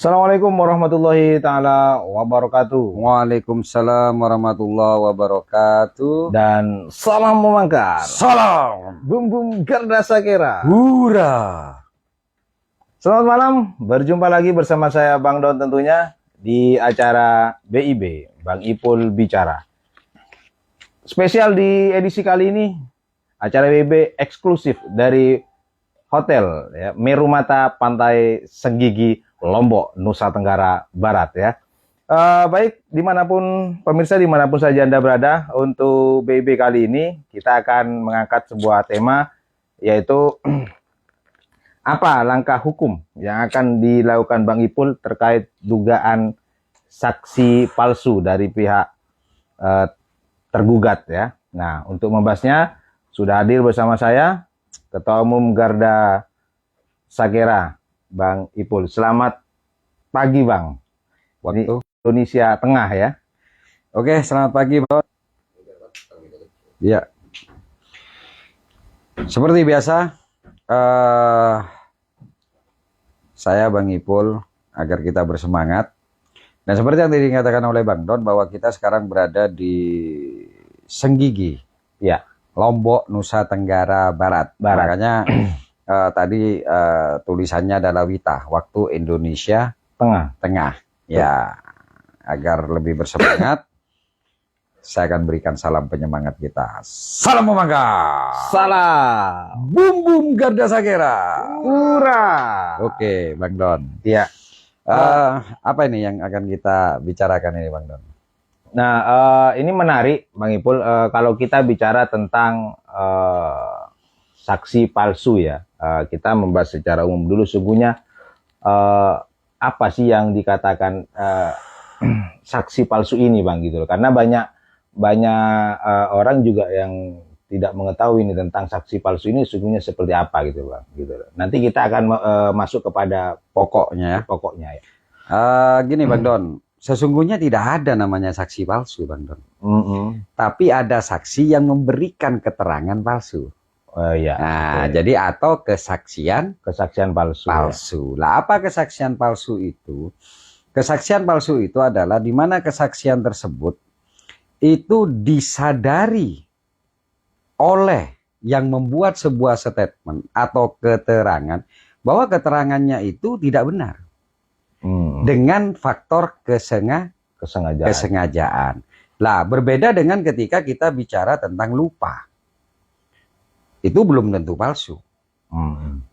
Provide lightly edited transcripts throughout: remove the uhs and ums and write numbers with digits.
Assalamualaikum warahmatullahi taala wabarakatuh. Waalaikumsalam warahmatullahi wabarakatuh. Dan salam memangkar. Salam. Bum bum Garda Sakera. Hura. Selamat malam, berjumpa lagi bersama saya Bang Don tentunya di acara BIB, Bang Ipul Bicara. Spesial di edisi kali ini, acara BIB eksklusif dari Hotel ya, Merumata Pantai Senggigi, Lombok, Nusa Tenggara Barat ya. Baik, pemirsa dimanapun saja Anda berada, untuk BIB kali ini kita akan mengangkat sebuah tema, yaitu apa langkah hukum yang akan dilakukan Bang Ipul terkait dugaan saksi palsu dari pihak tergugat ya. Nah, untuk membahasnya sudah hadir bersama saya Ketua Umum Garda Sakera, Bang Ipul. Selamat pagi, Bang. Waktu Indonesia Tengah ya. Oke, selamat pagi, Bang. Ya. Seperti biasa, saya Bang Ipul agar kita bersemangat. Dan seperti yang tadi dikatakan oleh Bang Don, bahwa kita sekarang berada di Senggigi, ya, Lombok, Nusa Tenggara Barat. Makanya tadi tulisannya adalah WITA, waktu Indonesia Tengah. Ya, agar lebih bersemangat, saya akan berikan salam penyemangat kita. Salam memangkar. Salam. Bum bum Garda Sakera. Hura. Oke, Bang Don. Ya. Apa ini yang akan kita bicarakan ini, Bang Don? Nah, ini menarik, Bang Ipul. Kalau kita bicara tentang saksi palsu ya, kita membahas secara umum dulu. Sungguhnya apa sih yang dikatakan saksi palsu ini, Bang, gitu loh. Karena banyak orang juga yang tidak mengetahui ini tentang saksi palsu ini sungguhnya seperti apa gitu, Bang, gitu loh. Nanti kita akan masuk kepada pokoknya ya. Gini, Bang Don. Sesungguhnya tidak ada namanya saksi palsu, Bang Don. Tapi ada saksi yang memberikan keterangan palsu. Ya. Nah, jadi atau kesaksian palsu. Ya. Lah, apa kesaksian palsu itu? Kesaksian palsu itu adalah di mana kesaksian tersebut itu disadari oleh yang membuat sebuah statement atau keterangan bahwa keterangannya itu tidak benar. Dengan faktor kesengajaan. Lah, berbeda dengan ketika kita bicara tentang lupa. Itu belum tentu palsu.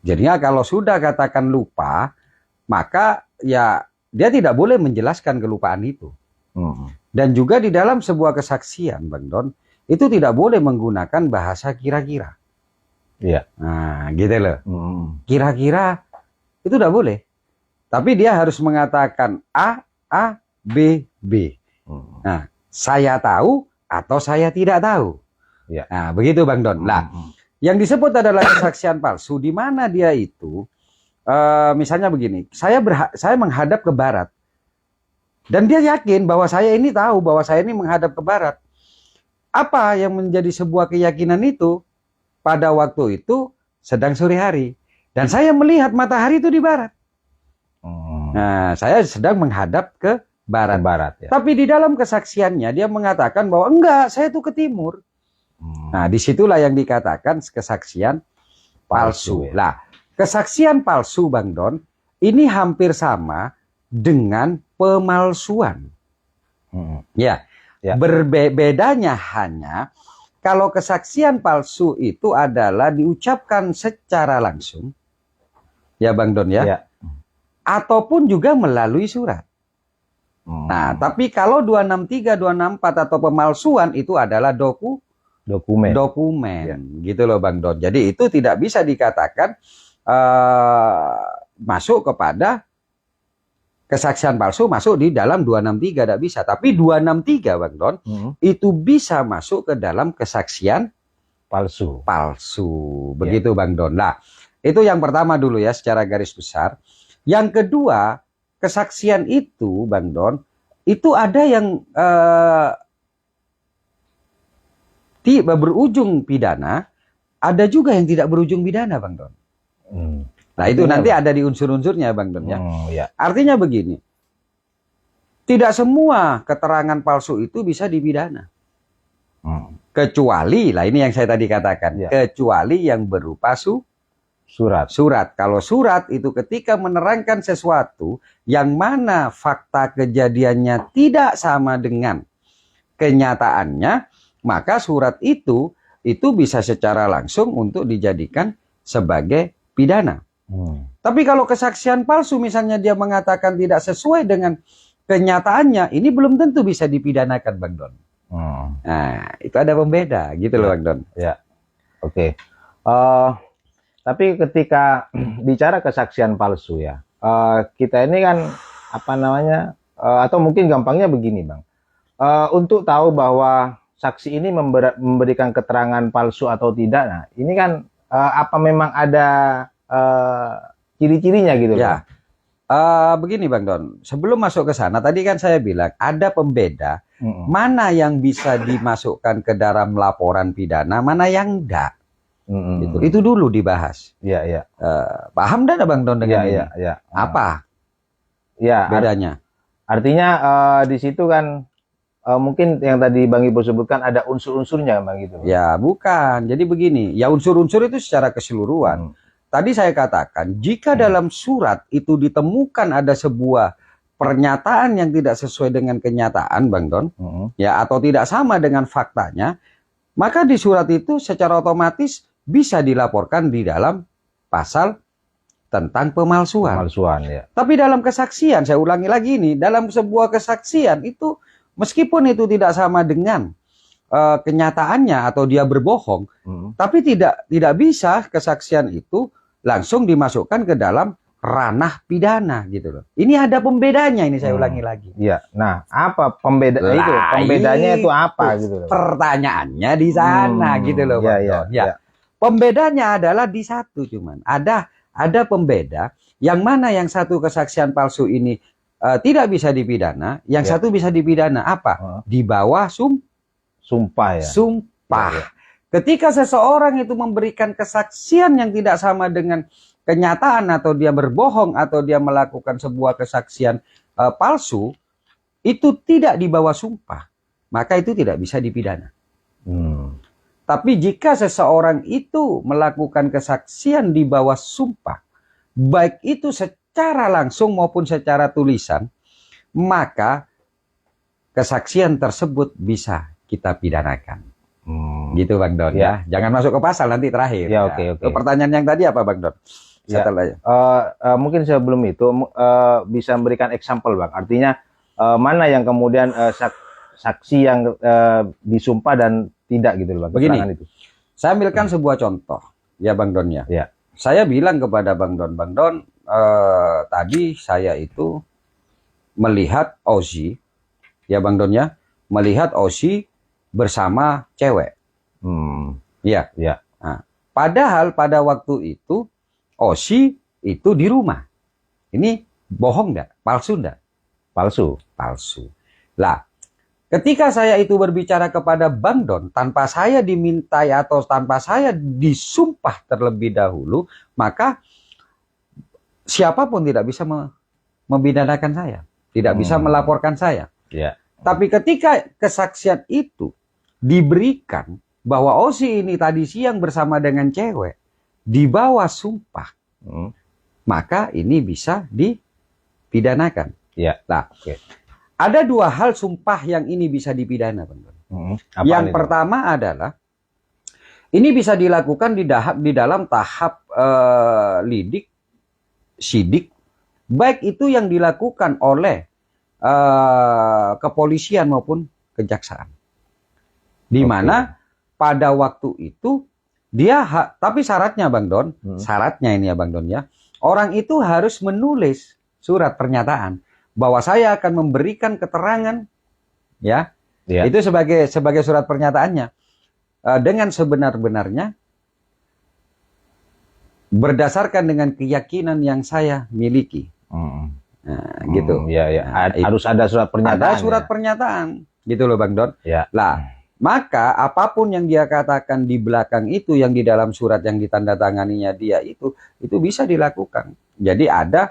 Jadinya kalau sudah katakan lupa, maka ya dia tidak boleh menjelaskan kelupaan itu. Dan juga di dalam sebuah kesaksian, Bang Don, itu tidak boleh menggunakan bahasa kira-kira. Iya. Nah, gitu loh. Kira-kira itu tidak boleh. Tapi dia harus mengatakan A, B, B. Nah, saya tahu atau saya tidak tahu. Ya. Nah, begitu Bang Don. Nah, yang disebut adalah kesaksian palsu, di mana dia itu, misalnya begini, saya menghadap ke barat. Dan dia yakin bahwa saya ini tahu bahwa saya ini menghadap ke barat. Apa yang menjadi sebuah keyakinan itu? Pada waktu itu sedang sore hari. Dan saya melihat matahari itu di barat. Nah, saya sedang menghadap ke barat. Ya. Tapi di dalam kesaksiannya dia mengatakan bahwa enggak, saya itu ke timur. Nah, disitulah yang dikatakan kesaksian palsu. Ya. Lah, kesaksian palsu, Bang Don, ini hampir sama dengan pemalsuan. Ya. Bedanya hanya kalau kesaksian palsu itu adalah diucapkan secara langsung, ya Bang Don ya. Ataupun juga melalui surat. Nah, tapi kalau 263, 264 atau pemalsuan itu adalah dokumen. Ya. Gitu loh Bang Don. Jadi itu tidak bisa dikatakan masuk kepada kesaksian palsu, masuk di dalam 263, tidak bisa. Tapi 263 Bang Don, itu bisa masuk ke dalam kesaksian palsu. Begitu Bang Don. Nah, itu yang pertama dulu ya secara garis besar. Yang kedua, kesaksian itu, Bang Don, itu ada yang berujung pidana, ada juga yang tidak berujung pidana, Bang Don. Nah, itu Artinya nanti ada di unsur-unsurnya Bang Don ya. Ya. Artinya begini. Tidak semua keterangan palsu itu bisa dipidana. Kecuali, lah ini yang saya tadi katakan, Ya. kecuali yang berupa Surat. surat. Kalau surat itu ketika menerangkan sesuatu yang mana fakta kejadiannya tidak sama dengan kenyataannya, maka surat itu bisa secara langsung untuk dijadikan sebagai pidana. Tapi kalau kesaksian palsu misalnya dia mengatakan tidak sesuai dengan kenyataannya, ini belum tentu bisa dipidanakan Bang Don. Nah, itu ada pembeda gitu loh Bang Don. Ya, oke. Tapi ketika bicara kesaksian palsu ya, kita ini kan apa namanya, atau mungkin gampangnya begini Bang, untuk tahu bahwa saksi ini memberikan keterangan palsu atau tidak, nah ini kan apa memang ada ciri-cirinya gitu Ya. Bang? Begini Bang Don, sebelum masuk ke sana tadi kan saya bilang ada pembeda mana yang bisa dimasukkan ke dalam laporan pidana, mana yang enggak. Gitu. Itu dulu dibahas. Iya, iya. Paham dah Bang Don dengan ini? Iya. Apa Ya, bedanya? artinya di situ kan mungkin yang tadi Bang Ibu sebutkan ada unsur-unsurnya Bang gitu. Ya bukan. Jadi begini, ya unsur-unsur itu secara keseluruhan. Tadi saya katakan, jika dalam surat itu ditemukan ada sebuah pernyataan yang tidak sesuai dengan kenyataan, Bang Don, ya atau tidak sama dengan faktanya, maka di surat itu secara otomatis bisa dilaporkan di dalam pasal tentang pemalsuan. Pemalsuan ya. Tapi dalam kesaksian, saya ulangi lagi ini, dalam sebuah kesaksian itu meskipun itu tidak sama dengan kenyataannya atau dia berbohong, tapi tidak bisa kesaksian itu langsung dimasukkan ke dalam ranah pidana gitu loh. Ini ada pembedanya, ini saya ulangi lagi. Iya. Nah, apa pembedanya itu apa gitu loh. Pertanyaannya di sana gitu loh, Bang Don. Ya. Pembedanya adalah di satu cuman. Ada pembeda yang mana yang satu kesaksian palsu ini tidak bisa dipidana, yang satu bisa dipidana. Apa? Di bawah sumpah ya. Sumpah. Ketika seseorang itu memberikan kesaksian yang tidak sama dengan kenyataan atau dia berbohong atau dia melakukan sebuah kesaksian palsu, itu tidak di bawah sumpah, maka itu tidak bisa dipidana. Tapi jika seseorang itu melakukan kesaksian di bawah sumpah, baik itu secara langsung maupun secara tulisan, maka kesaksian tersebut bisa kita pidanakan. Gitu Bang Don ya. Jangan masuk ke pasal nanti terakhir. Ya, oke. Pertanyaan yang tadi apa Bang Don? Mungkin sebelum itu bisa memberikan example Bang. Artinya mana yang kemudian saksi yang disumpah dan tidak gitu Bang. Begini, itu. Saya ambilkan sebuah contoh ya Bang Don ya. Saya bilang kepada Bang Don, tadi saya itu melihat Ozi ya Bang Don ya, melihat Ozi bersama cewek. Ya. Nah, padahal pada waktu itu Ozi itu di rumah. Ini bohong nggak? Palsu nggak? Palsu. Lah, ketika saya itu berbicara kepada Bang Don tanpa saya dimintai atau tanpa saya disumpah terlebih dahulu, maka siapapun tidak bisa membidanakan saya, tidak bisa melaporkan saya. Tapi ketika kesaksian itu diberikan bahwa Ozi ini tadi siang bersama dengan cewek di bawah sumpah, maka ini bisa dipidanakan. Nah, ada dua hal sumpah yang ini bisa dipidana, Bang. Yang pertama adalah ini bisa dilakukan di dalam tahap lidik, sidik, baik itu yang dilakukan oleh kepolisian maupun kejaksaan. Di mana pada waktu itu dia tapi syaratnya Bang Don, syaratnya ini ya Bang Don ya, orang itu harus menulis surat pernyataan bahwa saya akan memberikan keterangan ya, itu sebagai surat pernyataannya dengan sebenar-benarnya berdasarkan dengan keyakinan yang saya miliki. Nah, gitu. Harus ada surat pernyataan. Ada surat pernyataan, gitu loh Bang Don. Lah, Maka apapun yang dia katakan di belakang itu, yang di dalam surat yang ditandatanganinya dia itu bisa dilakukan. Jadi ada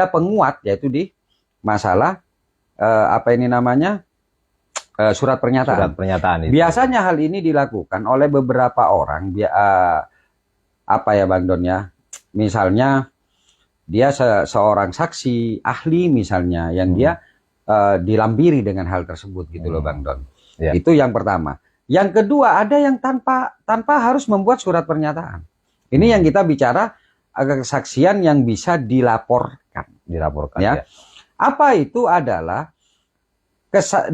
penguat, yaitu di masalah apa ini namanya, surat pernyataan. Surat pernyataan itu. Biasanya hal ini dilakukan oleh beberapa orang, apa ya Bang Don ya, misalnya dia seorang saksi ahli misalnya yang dia dilampiri dengan hal tersebut gitu loh Bang Don. Ya. Itu yang pertama. Yang kedua, ada yang tanpa harus membuat surat pernyataan. Ini yang kita bicara kesaksian yang bisa dilaporkan. Dilaporkan Ya. ya. Apa itu adalah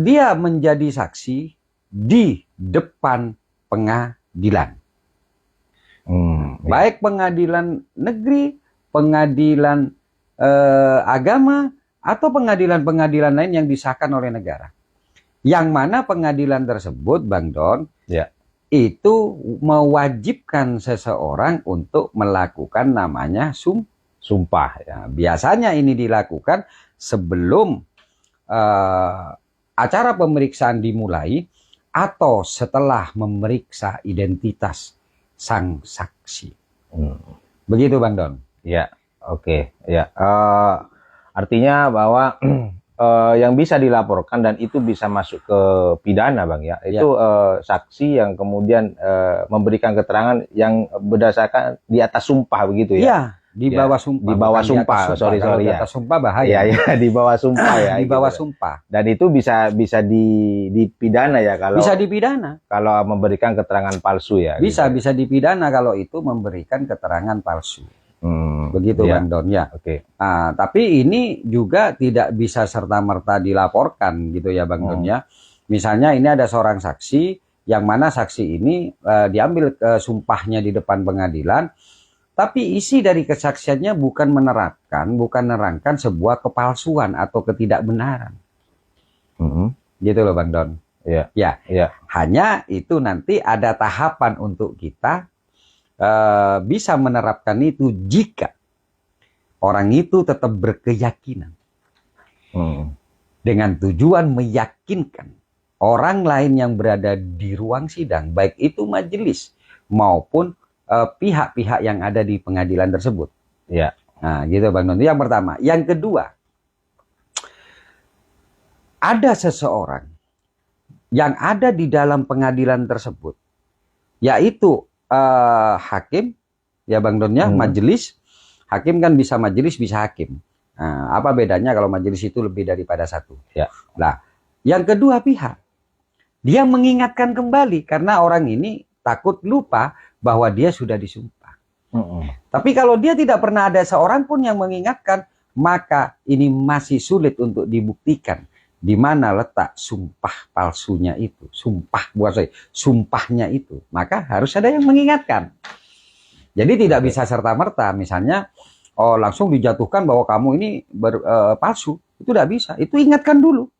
dia menjadi saksi di depan pengadilan. Ya. Baik pengadilan negeri, pengadilan agama, atau pengadilan-pengadilan lain yang disahkan oleh negara. Yang mana pengadilan tersebut, Bang Don, Ya. itu mewajibkan seseorang untuk melakukan namanya Sumpah ya. Nah, biasanya ini dilakukan sebelum acara pemeriksaan dimulai atau setelah memeriksa identitas sang saksi. Begitu Bang Don. Ya, oke. Ya. Artinya bahwa yang bisa dilaporkan dan itu bisa masuk ke pidana, Bang ya. Itu saksi yang kemudian memberikan keterangan yang berdasarkan di atas sumpah begitu ya. Iya, di bawah sumpah. Di bawah sumpah. Sorry Di ya. atas sumpah bahaya. Iya, di bawah sumpah ya. Di bawah gitu. sumpah. Dan itu bisa dipidana ya kalau Bisa dipidana. kalau memberikan keterangan palsu ya. Bisa gitu. bisa dipidana kalau itu memberikan keterangan palsu. Begitu ya. Bang Don ya. Oke. Nah, tapi ini juga tidak bisa serta-merta dilaporkan gitu ya Bang Don ya. Misalnya ini ada seorang saksi yang mana saksi ini diambil sumpahnya di depan pengadilan, tapi isi dari kesaksiannya bukan menerangkan sebuah kepalsuan atau ketidakbenaran. Gitu loh Bang Don. Ya. Ya. Ya. Hanya itu nanti ada tahapan untuk kita bisa menerapkan itu jika orang itu tetap berkeyakinan dengan tujuan meyakinkan orang lain yang berada di ruang sidang, baik itu majelis maupun pihak-pihak yang ada di pengadilan tersebut. Ya. Nah, gitu Bang Don. Yang pertama. Yang kedua, ada seseorang yang ada di dalam pengadilan tersebut, yaitu hakim, ya Bang Don ya, majelis. Hakim kan bisa majelis, bisa hakim. Nah, apa bedanya kalau majelis itu lebih daripada satu? Ya. Nah, yang kedua pihak, dia mengingatkan kembali karena orang ini takut lupa bahwa dia sudah disumpah. Tapi kalau dia tidak pernah ada seorang pun yang mengingatkan, maka ini masih sulit untuk dibuktikan di mana letak sumpah palsunya itu, sumpahnya itu. Maka harus ada yang mengingatkan. Jadi tidak bisa serta-merta, misalnya langsung dijatuhkan bahwa kamu ini palsu. Itu tidak bisa. Itu ingatkan dulu.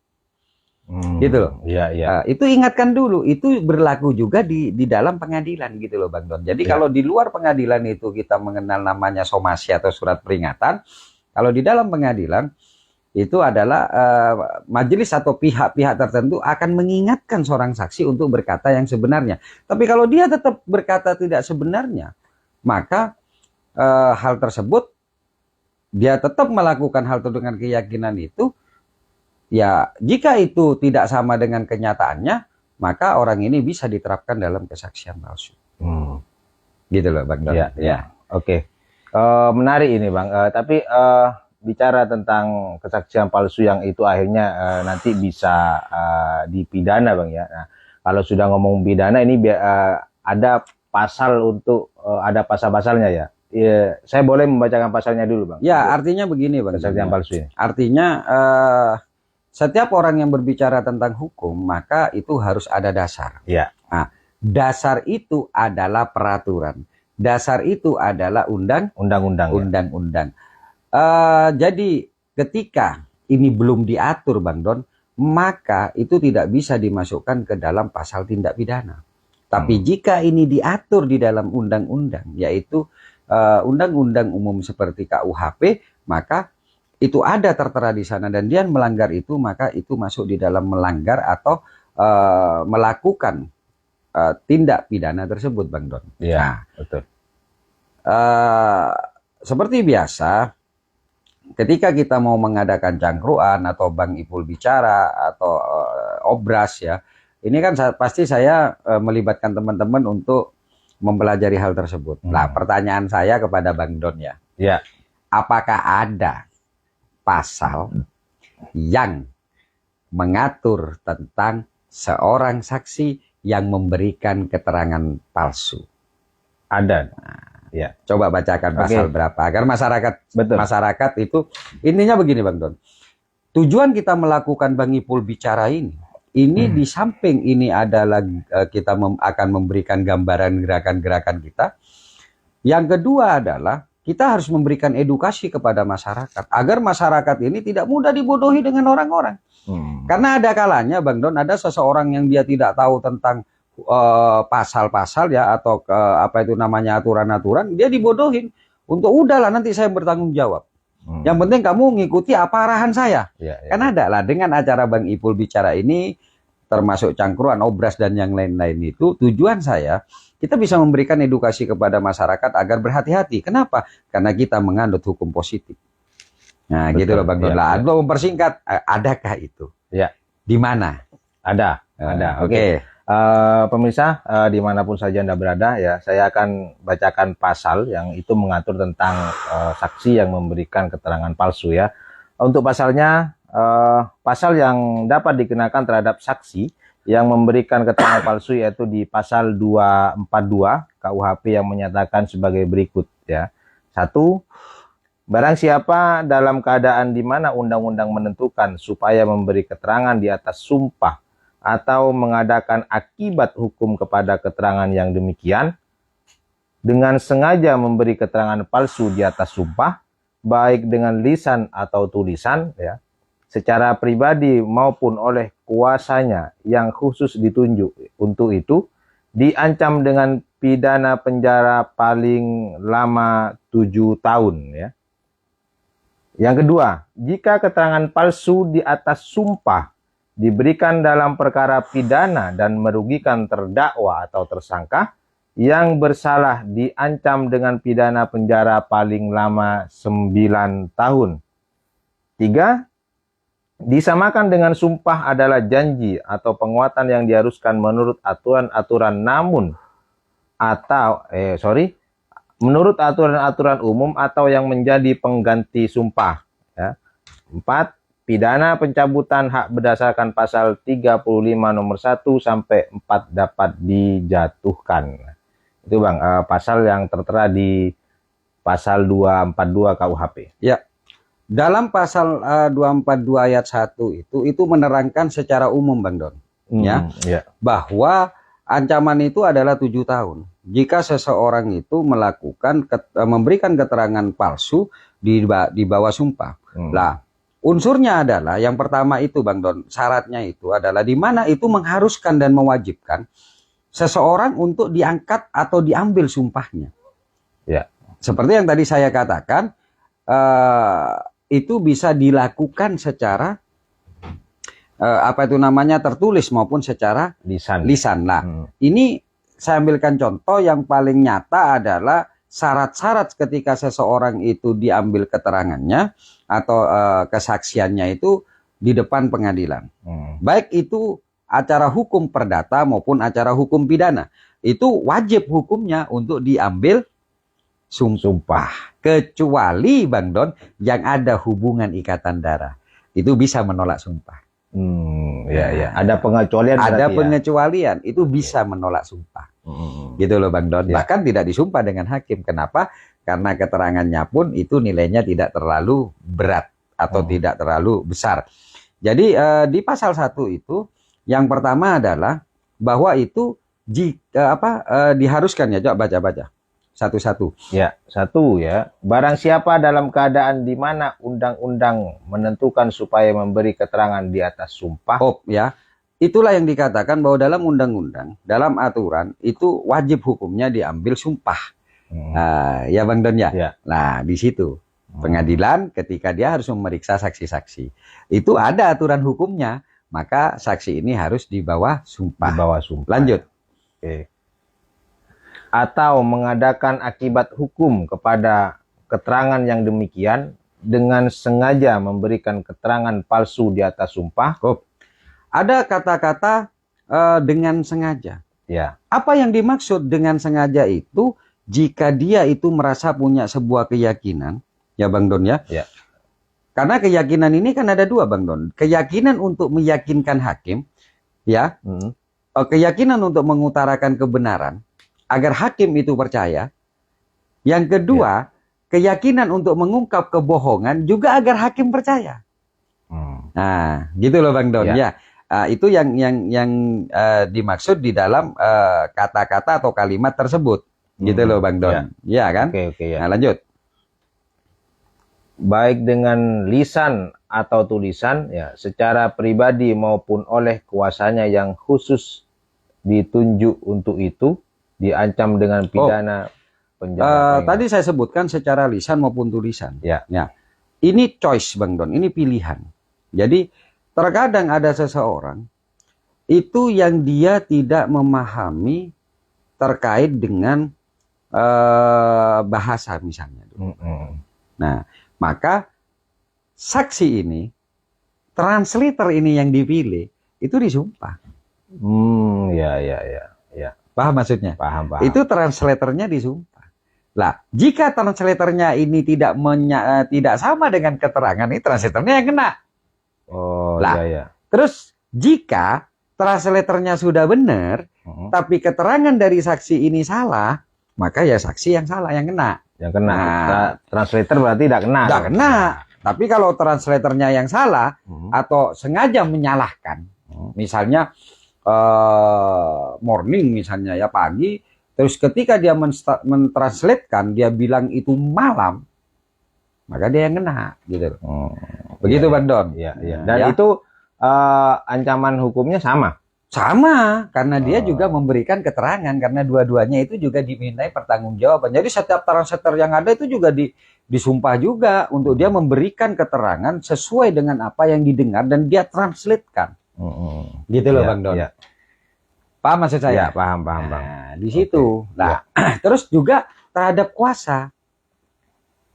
Gitu loh. Iya. Itu ingatkan dulu. Itu berlaku juga di dalam pengadilan gitu loh Bang Don. Jadi kalau di luar pengadilan itu kita mengenal namanya somasi atau surat peringatan, kalau di dalam pengadilan itu adalah majelis atau pihak-pihak tertentu akan mengingatkan seorang saksi untuk berkata yang sebenarnya. Tapi kalau dia tetap berkata tidak sebenarnya, maka hal tersebut dia tetap melakukan hal itu dengan keyakinan itu, ya jika itu tidak sama dengan kenyataannya, maka orang ini bisa diterapkan dalam kesaksian palsu. Gitu loh Bang Don. Ya. Oke. Menarik ini Bang. Tapi bicara tentang kesaksian palsu yang itu akhirnya nanti bisa dipidana Bang ya. Nah, kalau sudah ngomong pidana ini ada pasal untuk ada pasal-pasalnya ya. Saya boleh membacakan pasalnya dulu Bang. Ya, artinya begini Bang. Kesaksian palsu ini. Artinya setiap orang yang berbicara tentang hukum maka itu harus ada dasar. Ya. Nah, dasar itu adalah peraturan. Dasar itu adalah undang-undang. Jadi ketika ini belum diatur Bang Don, maka itu tidak bisa dimasukkan ke dalam pasal tindak pidana. Tapi jika ini diatur di dalam undang-undang, yaitu undang-undang umum seperti KUHP, maka itu ada tertera di sana dan dia melanggar itu, maka itu masuk di dalam melanggar atau melakukan tindak pidana tersebut, Bang Don. Iya, Nah, betul. seperti biasa, ketika kita mau mengadakan cangkruan atau Bang Ipul bicara atau obras ya, ini kan pasti saya melibatkan teman-teman untuk mempelajari hal tersebut. Nah, pertanyaan saya kepada Bang Don ya, apakah ada pasal yang mengatur tentang seorang saksi yang memberikan keterangan palsu? Ada. Ya. Coba bacakan pasal berapa agar masyarakat itu intinya begini, Bang Don. Tujuan kita melakukan Bang Ipul bicara ini di samping ini adalah kita akan memberikan gambaran gerakan-gerakan kita. Yang kedua adalah kita harus memberikan edukasi kepada masyarakat agar masyarakat ini tidak mudah dibodohi dengan orang-orang. Karena ada kalanya, Bang Don, ada seseorang yang dia tidak tahu tentang pasal-pasal ya atau apa itu namanya aturan-aturan, dia dibodohin untuk udahlah nanti saya bertanggung jawab. Yang penting kamu ngikuti apa arahan saya. Kan ada lah dengan acara Bang Ipul bicara ini, termasuk cangkruan, obras dan yang lain-lain itu, tujuan saya kita bisa memberikan edukasi kepada masyarakat agar berhati-hati. Kenapa? Karena kita menganut hukum positif. Nah, betul, gitu loh Bang Don. Untuk mempersingkat, adakah itu? Ya. Di mana? Ada. Oke. Pemirsa, dimanapun saja Anda berada ya, saya akan bacakan pasal yang itu mengatur tentang saksi yang memberikan keterangan palsu ya. Untuk pasalnya, pasal yang dapat dikenakan terhadap saksi yang memberikan keterangan palsu yaitu di pasal 242 KUHP yang menyatakan sebagai berikut ya. 1. Barang siapa dalam keadaan di mana undang-undang menentukan supaya memberi keterangan di atas sumpah atau mengadakan akibat hukum kepada keterangan yang demikian, dengan sengaja memberi keterangan palsu di atas sumpah, baik dengan lisan atau tulisan, ya, secara pribadi maupun oleh kuasanya yang khusus ditunjuk untuk itu, diancam dengan pidana penjara paling lama 7 tahun, ya. Yang kedua, jika keterangan palsu di atas sumpah diberikan dalam perkara pidana dan merugikan terdakwa atau tersangka yang bersalah, diancam dengan pidana penjara paling lama 9 tahun. 3. Disamakan dengan sumpah adalah janji atau penguatan yang diharuskan menurut aturan-aturan menurut aturan-aturan umum atau yang menjadi pengganti sumpah. Ya. 4. Pidana pencabutan hak berdasarkan pasal 35 nomor 1 sampai 4 dapat dijatuhkan. Itu Bang, pasal yang tertera di pasal 242 KUHP. Ya. Dalam pasal 242 ayat 1 itu menerangkan secara umum Bang Don, ya, bahwa ancaman itu adalah 7 tahun. Jika seseorang itu memberikan keterangan palsu di bawah sumpah. Lah, unsurnya adalah yang pertama itu Bang Don, syaratnya itu adalah di mana itu mengharuskan dan mewajibkan seseorang untuk diangkat atau diambil sumpahnya. Ya. Seperti yang tadi saya katakan, itu bisa dilakukan secara tertulis maupun secara lisan. Nah, ini saya ambilkan contoh yang paling nyata adalah syarat-syarat ketika seseorang itu diambil keterangannya atau kesaksiannya itu di depan pengadilan. Baik itu acara hukum perdata maupun acara hukum pidana. Itu wajib hukumnya untuk diambil sumpah. Kecuali Bang Don yang ada hubungan ikatan darah. Itu bisa menolak sumpah. Ada pengecualian. Ada pengecualian, itu bisa menolak sumpah. Gitu loh Bang Don. Bahkan tidak disumpah dengan hakim. Kenapa? Karena keterangannya pun itu nilainya tidak terlalu berat atau tidak terlalu besar. Jadi di pasal 1 itu yang pertama adalah bahwa itu diharuskan ya. Coba baca satu-satu. Ya, 1 ya. Barang siapa dalam keadaan di mana undang-undang menentukan supaya memberi keterangan di atas sumpah. Ya. Itulah yang dikatakan bahwa dalam undang-undang, dalam aturan itu wajib hukumnya diambil sumpah. Ya Bang Don ya. Nah, di situ pengadilan ketika dia harus memeriksa saksi-saksi. Itu ada aturan hukumnya maka saksi ini harus di bawah sumpah. Di bawah sumpah. Lanjut. Oke. Atau mengadakan akibat hukum kepada keterangan yang demikian dengan sengaja memberikan keterangan palsu di atas sumpah. Ada kata-kata dengan sengaja. Ya. Apa yang dimaksud dengan sengaja itu jika dia itu merasa punya sebuah keyakinan, ya Bang Don ya. Ya. Karena keyakinan ini kan ada dua Bang Don. Keyakinan untuk meyakinkan hakim, ya. Keyakinan untuk mengutarakan kebenaran agar hakim itu percaya. Yang kedua, keyakinan untuk mengungkap kebohongan juga agar hakim percaya. Nah, gitu loh Bang Don ya. Itu yang dimaksud di dalam kata-kata atau kalimat tersebut. Gitu loh Bang Don. Ya kan? Oke, ya. Nah, lanjut. Baik dengan lisan atau tulisan, ya, secara pribadi maupun oleh kuasanya yang khusus ditunjuk untuk itu, diancam dengan pidana penjara. Tadi saya sebutkan secara lisan maupun tulisan. Ya. Ini choice Bang Don, ini pilihan. Jadi terkadang ada seseorang itu yang dia tidak memahami terkait dengan bahasa misalnya. Nah, maka saksi ini, translator ini yang dipilih itu disumpah. Ya. Paham maksudnya? Paham. Itu translatornya disumpah. Lah, jika translatornya ini tidak sama dengan keterangan, ini translatornya yang kena. Terus jika translatornya sudah benar, tapi keterangan dari saksi ini salah, maka ya saksi yang salah yang kena. Yang kena. Translator berarti tidak kena. Tidak kena. Tapi kalau translatornya yang salah atau sengaja menyalahkan, misalnya morning misalnya ya pagi, terus ketika dia mentranslatekan dia bilang itu malam, maka dia yang kena, gitu. Begitu Bang Don. Dan itu ancaman hukumnya sama. Sama, karena dia juga memberikan keterangan, karena dua-duanya itu juga dimintai pertanggungjawaban. Jadi setiap translator yang ada itu juga disumpah juga untuk dia memberikan keterangan sesuai dengan apa yang didengar dan dia translatekan. Gitu loh Bang Don. Paham maksud saya? Paham Bang. Nah, di situ. Nah, terus juga terhadap kuasa.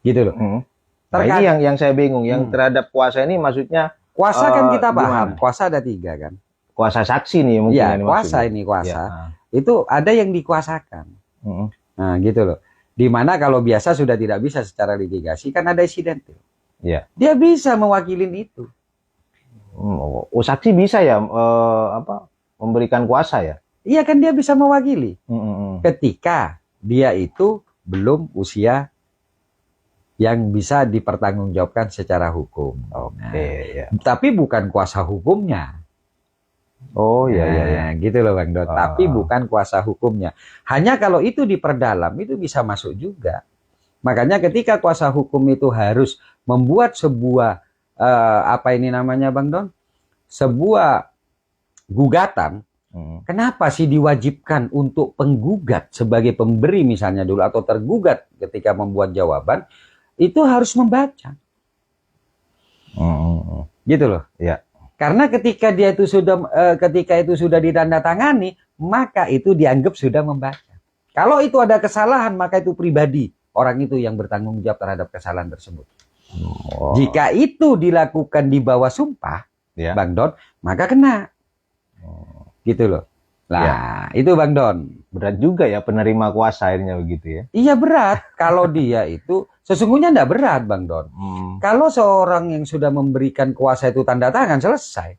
Gitu loh. Nah, ini yang saya bingung, yang terhadap kuasa ini maksudnya kuasa kan kita paham, gimana? kuasa ada 3 kan. Kuasa saksi nih mungkin. Ya, kuasa ini kuasa. Itu ada yang dikuasakan. Nah, gitu loh. Dimana kalau biasa sudah tidak bisa secara litigasi kan ada insidentil. Dia bisa mewakilin itu. Saksi bisa ya memberikan kuasa ya? Iya kan dia bisa mewakili. Ketika dia itu belum usia yang bisa dipertanggungjawabkan secara hukum. Tapi bukan kuasa hukumnya. Gitu loh Bang Don. Tapi bukan kuasa hukumnya. Hanya kalau itu diperdalam itu bisa masuk juga. Makanya ketika kuasa hukum itu harus membuat sebuah apa ini namanya Bang Don? Sebuah gugatan. Kenapa sih diwajibkan untuk penggugat sebagai pemberi misalnya dulu atau tergugat ketika membuat jawaban itu harus membaca. Gitu loh. Karena ketika itu sudah ditandatangani, maka itu dianggap sudah membaca. Kalau itu ada kesalahan, maka itu pribadi orang itu yang bertanggung jawab terhadap kesalahan tersebut. Jika itu dilakukan di bawah sumpah, Bang Don, maka kena. Gitu loh. Nah, itu Bang Don. Berat juga ya penerima kuasa akhirnya begitu ya. Iya berat. Kalau dia itu sesungguhnya enggak berat Bang Don. Kalau seorang yang sudah memberikan kuasa itu tanda tangan selesai.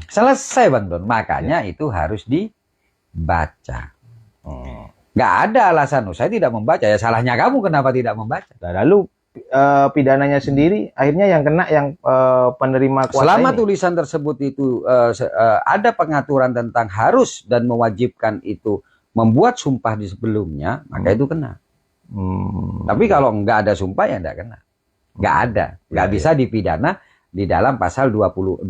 Selesai Bang Don. Makanya itu harus dibaca. Nggak ada alasan saya tidak membaca. Ya salahnya kamu kenapa tidak membaca. Lalu pidananya sendiri akhirnya yang kena yang penerima kuasa. Selama ini. Tulisan tersebut itu ada pengaturan tentang harus dan mewajibkan itu membuat sumpah di sebelumnya, maka itu kena. Tapi kalau nggak ada sumpah ya nggak kena. Nggak ada. Nggak bisa dipidana di dalam pasal 242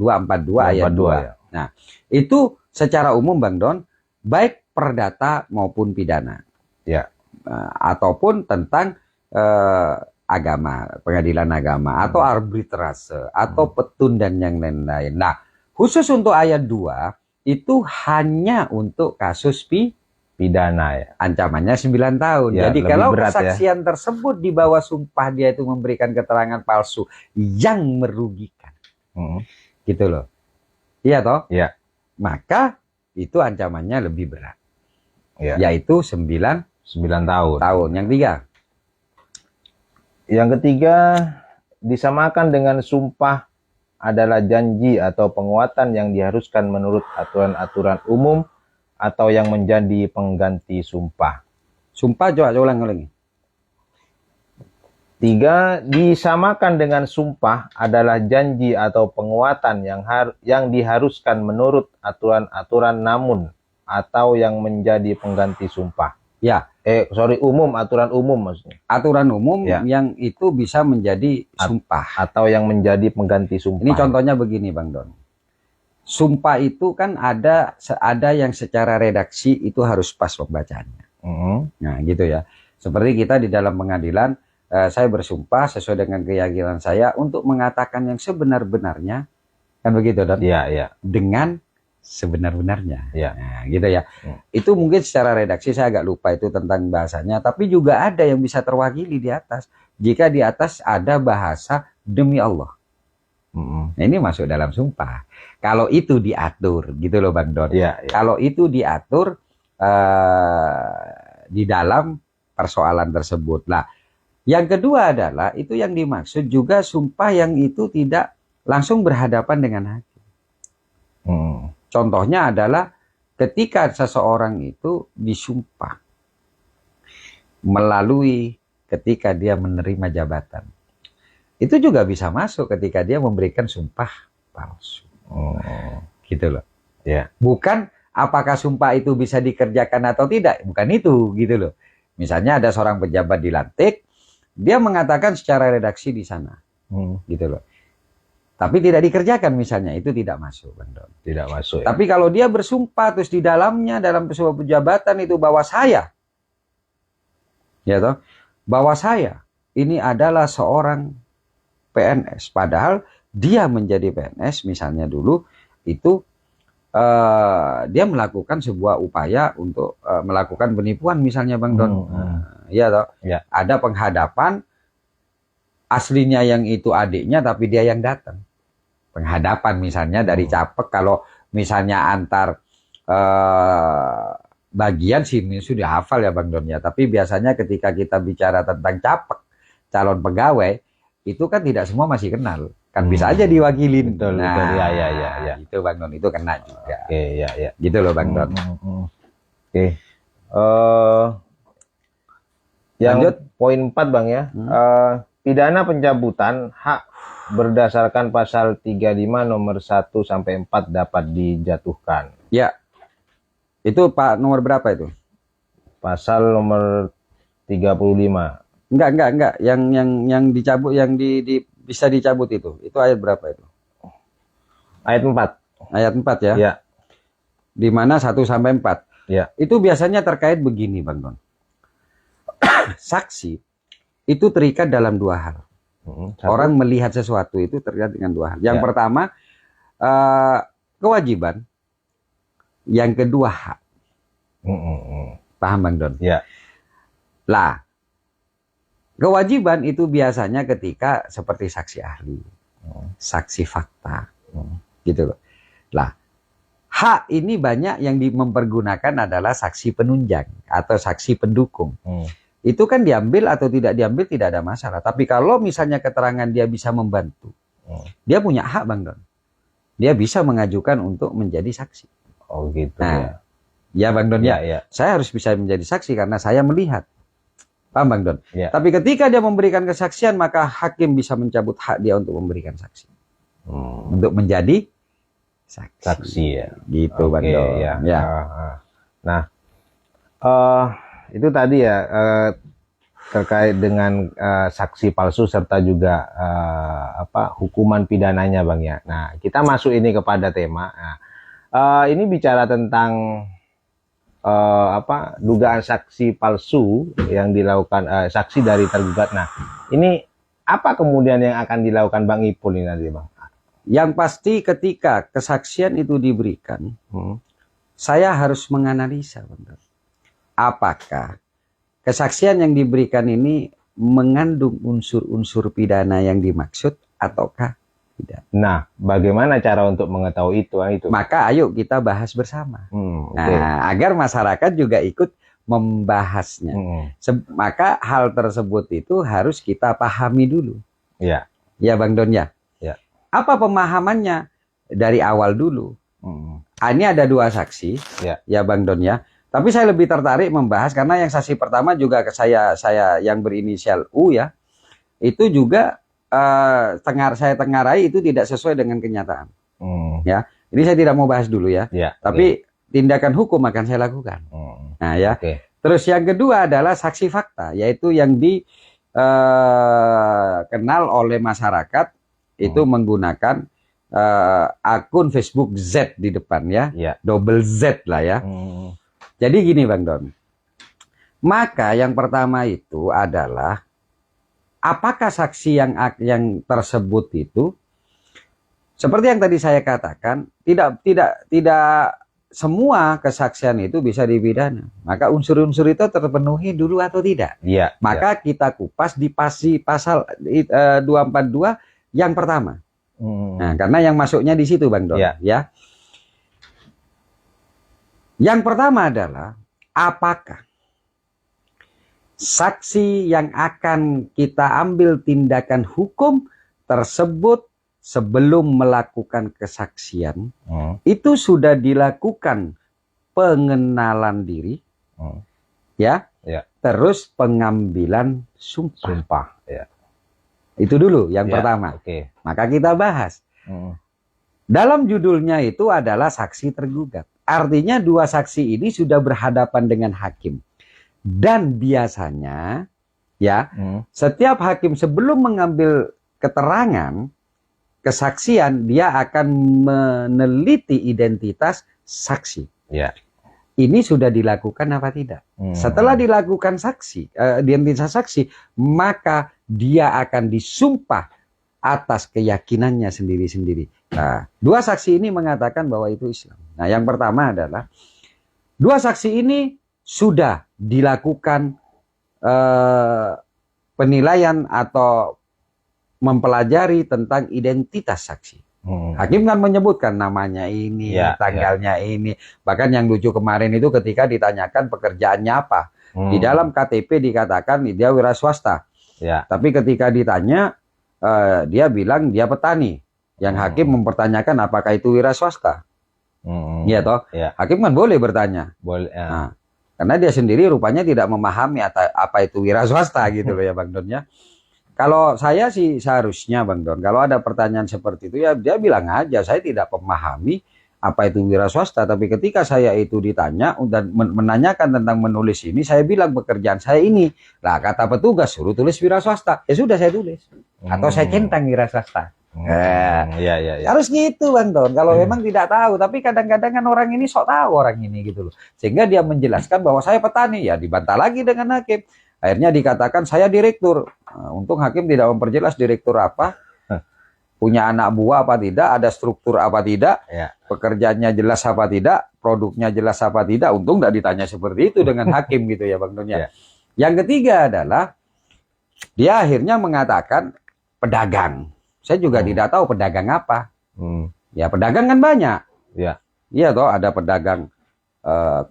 ayat 2. Nah, itu secara umum Bang Don, baik perdata maupun pidana. Ataupun tentang agama, pengadilan agama, atau arbitrase, atau petun dan yang lain-lain. Nah, khusus untuk ayat 2 itu hanya untuk kasus Pidana ya. ancamannya 9 tahun. Ya, Jadi lebih kalau berat ya. kesaksian tersebut di bawah sumpah dia itu memberikan keterangan palsu yang merugikan. Gitu loh. Iya toh? Ya. Maka itu ancamannya lebih berat. Ya. Yaitu 9 tahun. Yang tiga. Yang ketiga, disamakan dengan sumpah adalah janji atau penguatan yang diharuskan menurut aturan-aturan umum atau yang menjadi pengganti sumpah. Sumpah coba ulang. 3. Disamakan dengan sumpah adalah janji atau penguatan yang diharuskan menurut aturan-aturan namun atau yang menjadi pengganti sumpah. Ya. Umum, aturan umum maksudnya. Aturan umum Ya. yang itu bisa menjadi sumpah. Atau yang menjadi pengganti sumpah. Ini contohnya begini Bang Don. Sumpah itu kan ada yang secara redaksi itu harus pas pembacaannya. Nah gitu ya. Seperti kita di dalam pengadilan, saya bersumpah sesuai dengan keyakinan saya untuk mengatakan yang sebenar-benarnya, kan begitu Don? Iya, iya. Dengan sebenar-benarnya. Iya. Nah, gitu ya. Itu mungkin secara redaksi saya agak lupa itu tentang bahasanya, tapi juga ada yang bisa terwakili di atas. Jika di atas ada bahasa demi Allah. Nah, ini masuk dalam sumpah. Kalau itu diatur, gitu loh Bang Don. Iya, iya. Kalau itu diatur di dalam persoalan tersebut. Nah, yang kedua adalah itu yang dimaksud juga sumpah yang itu tidak langsung berhadapan dengan hakim. Contohnya adalah ketika seseorang itu disumpah melalui ketika dia menerima jabatan. Itu juga bisa masuk ketika dia memberikan sumpah palsu. Gitu loh. Ya. Bukan apakah sumpah itu bisa dikerjakan atau tidak. Bukan itu gitu loh. Misalnya ada seorang pejabat dilantik, dia mengatakan secara redaksi di sana. Gitu loh. Tapi tidak dikerjakan misalnya, itu tidak masuk Bang Don. Tidak masuk. Tapi kalau dia bersumpah terus di dalamnya dalam sebuah pejabatan itu bahwa saya, ya toh, bahwa saya ini adalah seorang PNS, padahal dia menjadi PNS misalnya dulu itu dia melakukan sebuah upaya untuk melakukan penipuan misalnya Bang Don. Ya toh, ya. Ada penghadapan aslinya yang itu adiknya tapi dia yang datang. Penghadapan misalnya dari Capek, kalau misalnya antar bagian sih sudah hafal ya Bang Don ya, tapi biasanya ketika kita bicara tentang Capek calon pegawai itu kan tidak semua masih kenal, kan bisa aja diwakilin. Betul, nah, betul. Ya. Itu Bang Don, itu kena juga. Oke, ya. Gitu loh Bang Don. Oke. Yang Lanjut. poin 4 Bang ya. Pidana pencabutan hak berdasarkan pasal 35 nomor 1 sampai 4 dapat dijatuhkan. Ya. Itu Pak nomor berapa itu? Pasal nomor 35. Enggak. Yang dicabut, yang bisa dicabut itu. Itu ayat berapa itu? Ayat 4. Ayat 4 ya? Ya. Di mana 1 sampai 4. Ya. Itu biasanya terkait begini Bang Don. Saksi itu terikat dalam dua hal. Orang melihat sesuatu itu terkait dengan dua hal. Yang pertama kewajiban, yang kedua hak. Paham Bang Don? Ya. Lah, kewajiban itu biasanya ketika seperti saksi ahli, saksi fakta, gitu loh. Lah, hak ini banyak yang mempergunakan adalah saksi penunjang atau saksi pendukung. Itu kan diambil atau tidak diambil tidak ada masalah. Tapi kalau misalnya keterangan dia bisa membantu, dia punya hak Bang Don. Dia bisa mengajukan untuk menjadi saksi. Oh gitu nah, ya Bang Don ya. Saya harus bisa menjadi saksi karena saya melihat. Paham Bang Don? Ya. Tapi ketika dia memberikan kesaksian, maka hakim bisa mencabut hak dia untuk memberikan saksi. Untuk menjadi saksi. Saksi ya. Gitu Bang Don. Ya. Nah, itu tadi ya terkait dengan saksi palsu serta juga hukuman pidananya Bang ya. Nah, kita masuk ini kepada tema. Nah, ini bicara tentang dugaan saksi palsu yang dilakukan saksi dari tergugat. Nah, ini apa kemudian yang akan dilakukan Bang Ipul ini nanti, Bang? Yang pasti ketika kesaksian itu diberikan, saya harus menganalisa, Bang. Apakah kesaksian yang diberikan ini mengandung unsur-unsur pidana yang dimaksud ataukah tidak? Nah, bagaimana cara untuk mengetahui itu? Maka ayo kita bahas bersama. Nah, agar masyarakat juga ikut membahasnya. Maka hal tersebut itu harus kita pahami dulu. Ya, ya Bang Don ya. Ya. Apa pemahamannya dari awal dulu? Ini ada 2 saksi, ya Bang Don ya. Tapi saya lebih tertarik membahas karena yang saksi pertama juga saya yang berinisial U ya. Itu juga saya tengarai itu tidak sesuai dengan kenyataan. Ya, ini saya tidak mau bahas dulu ya. Tapi tindakan hukum akan saya lakukan. Nah ya. Terus yang kedua adalah saksi fakta, yaitu yang dikenal oleh masyarakat itu menggunakan akun Facebook Z di depan ya, double Z lah ya. Jadi gini Bang Don. Maka yang pertama itu adalah apakah saksi yang tersebut itu seperti yang tadi saya katakan, tidak semua kesaksian itu bisa dipidana. Maka unsur-unsur itu terpenuhi dulu atau tidak. Maka kita kupas di pasal 242 yang pertama. Nah, karena yang masuknya di situ Bang Don, ya. Yang pertama adalah apakah saksi yang akan kita ambil tindakan hukum tersebut sebelum melakukan kesaksian itu sudah dilakukan pengenalan diri, terus pengambilan sumpah. Itu dulu yang pertama. Maka kita bahas. Dalam judulnya itu adalah saksi tergugat. Artinya 2 saksi ini sudah berhadapan dengan hakim. Dan biasanya setiap hakim sebelum mengambil keterangan kesaksian dia akan meneliti identitas saksi. Ini sudah dilakukan apa tidak? Setelah dilakukan identitas saksi, maka dia akan disumpah atas keyakinannya sendiri-sendiri. Nah, 2 saksi ini mengatakan bahwa itu Islam. Nah, yang pertama adalah 2 saksi ini sudah dilakukan penilaian atau mempelajari tentang identitas saksi. Hakim kan menyebutkan namanya ini, tanggalnya ini. Bahkan yang lucu kemarin itu ketika ditanyakan pekerjaannya apa. Di dalam KTP dikatakan dia wira swasta. Tapi ketika ditanya, dia bilang dia petani. Yang hakim mempertanyakan apakah itu wira swasta. Iya toh? Hakim kan boleh bertanya. Nah, karena dia sendiri rupanya tidak memahami apa itu wira swasta gitu loh ya Bang Don ya. Kalau saya sih seharusnya Bang Don, kalau ada pertanyaan seperti itu ya dia bilang aja saya tidak memahami apa itu wira swasta. Tapi ketika saya itu ditanya dan menanyakan tentang menulis ini, saya bilang pekerjaan saya ini. Lah kata petugas suruh tulis wira swasta. Ya sudah saya tulis. Atau saya centang wira swasta. Harus gitu Bang Don. Kalau memang tidak tahu, tapi kadang-kadang kan orang ini sok tahu orang ini gitu loh. Sehingga dia menjelaskan bahwa saya petani, ya dibantah lagi dengan hakim. Akhirnya dikatakan saya direktur. Untung hakim tidak memperjelas direktur apa, punya anak buah apa tidak, ada struktur apa tidak, pekerjaannya jelas apa tidak, produknya jelas apa tidak. Untung tidak ditanya seperti itu dengan hakim gitu ya Bang Don ya. Yang ketiga adalah dia akhirnya mengatakan pedagang. Saya juga tidak tahu pedagang apa. Ya pedagang kan banyak. Iya toh, ada pedagang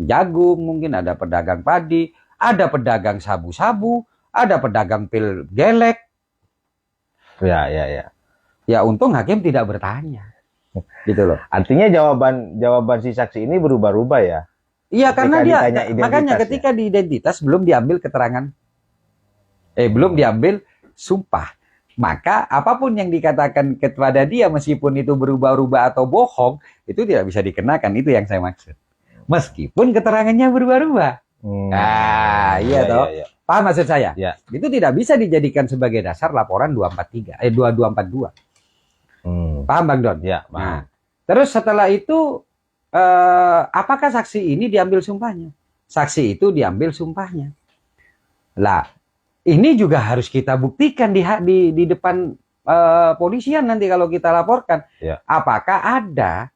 jagung, mungkin ada pedagang padi, ada pedagang sabu-sabu, ada pedagang pil gelek. Ya untung hakim tidak bertanya. Gitu loh. Artinya jawaban si saksi ini berubah-ubah ya. Iya, karena dia makanya ketika di identitas belum diambil keterangan belum diambil sumpah. Maka apapun yang dikatakan kepada dia meskipun itu berubah-ubah atau bohong, itu tidak bisa dikenakan. Itu yang saya maksud. Meskipun keterangannya berubah-ubah. Nah, iya toh. Paham maksud saya? Itu tidak bisa dijadikan sebagai dasar laporan 2242. Paham Bang Don? Paham. Nah, terus setelah itu apakah saksi ini diambil sumpahnya? Saksi itu diambil sumpahnya. Lah, ini juga harus kita buktikan di depan polisian nanti kalau kita laporkan. Ya. Apakah ada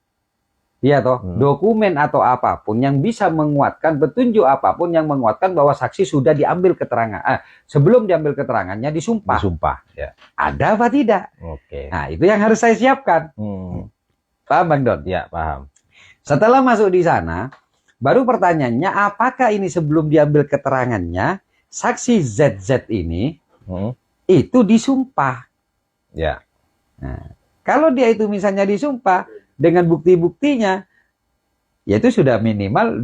dokumen atau apapun yang bisa menguatkan, petunjuk apapun yang menguatkan bahwa saksi sudah diambil keterangan. Sebelum diambil keterangannya disumpah. Disumpah, ya. Ada apa tidak? Oke. Nah, itu yang harus saya siapkan. Paham, Bang Don? Ya, paham. Setelah masuk di sana, baru pertanyaannya, apakah ini sebelum diambil keterangannya, saksi ZZ ini itu disumpah? Ya. Nah, kalau dia itu misalnya disumpah dengan bukti-buktinya, yaitu sudah minimal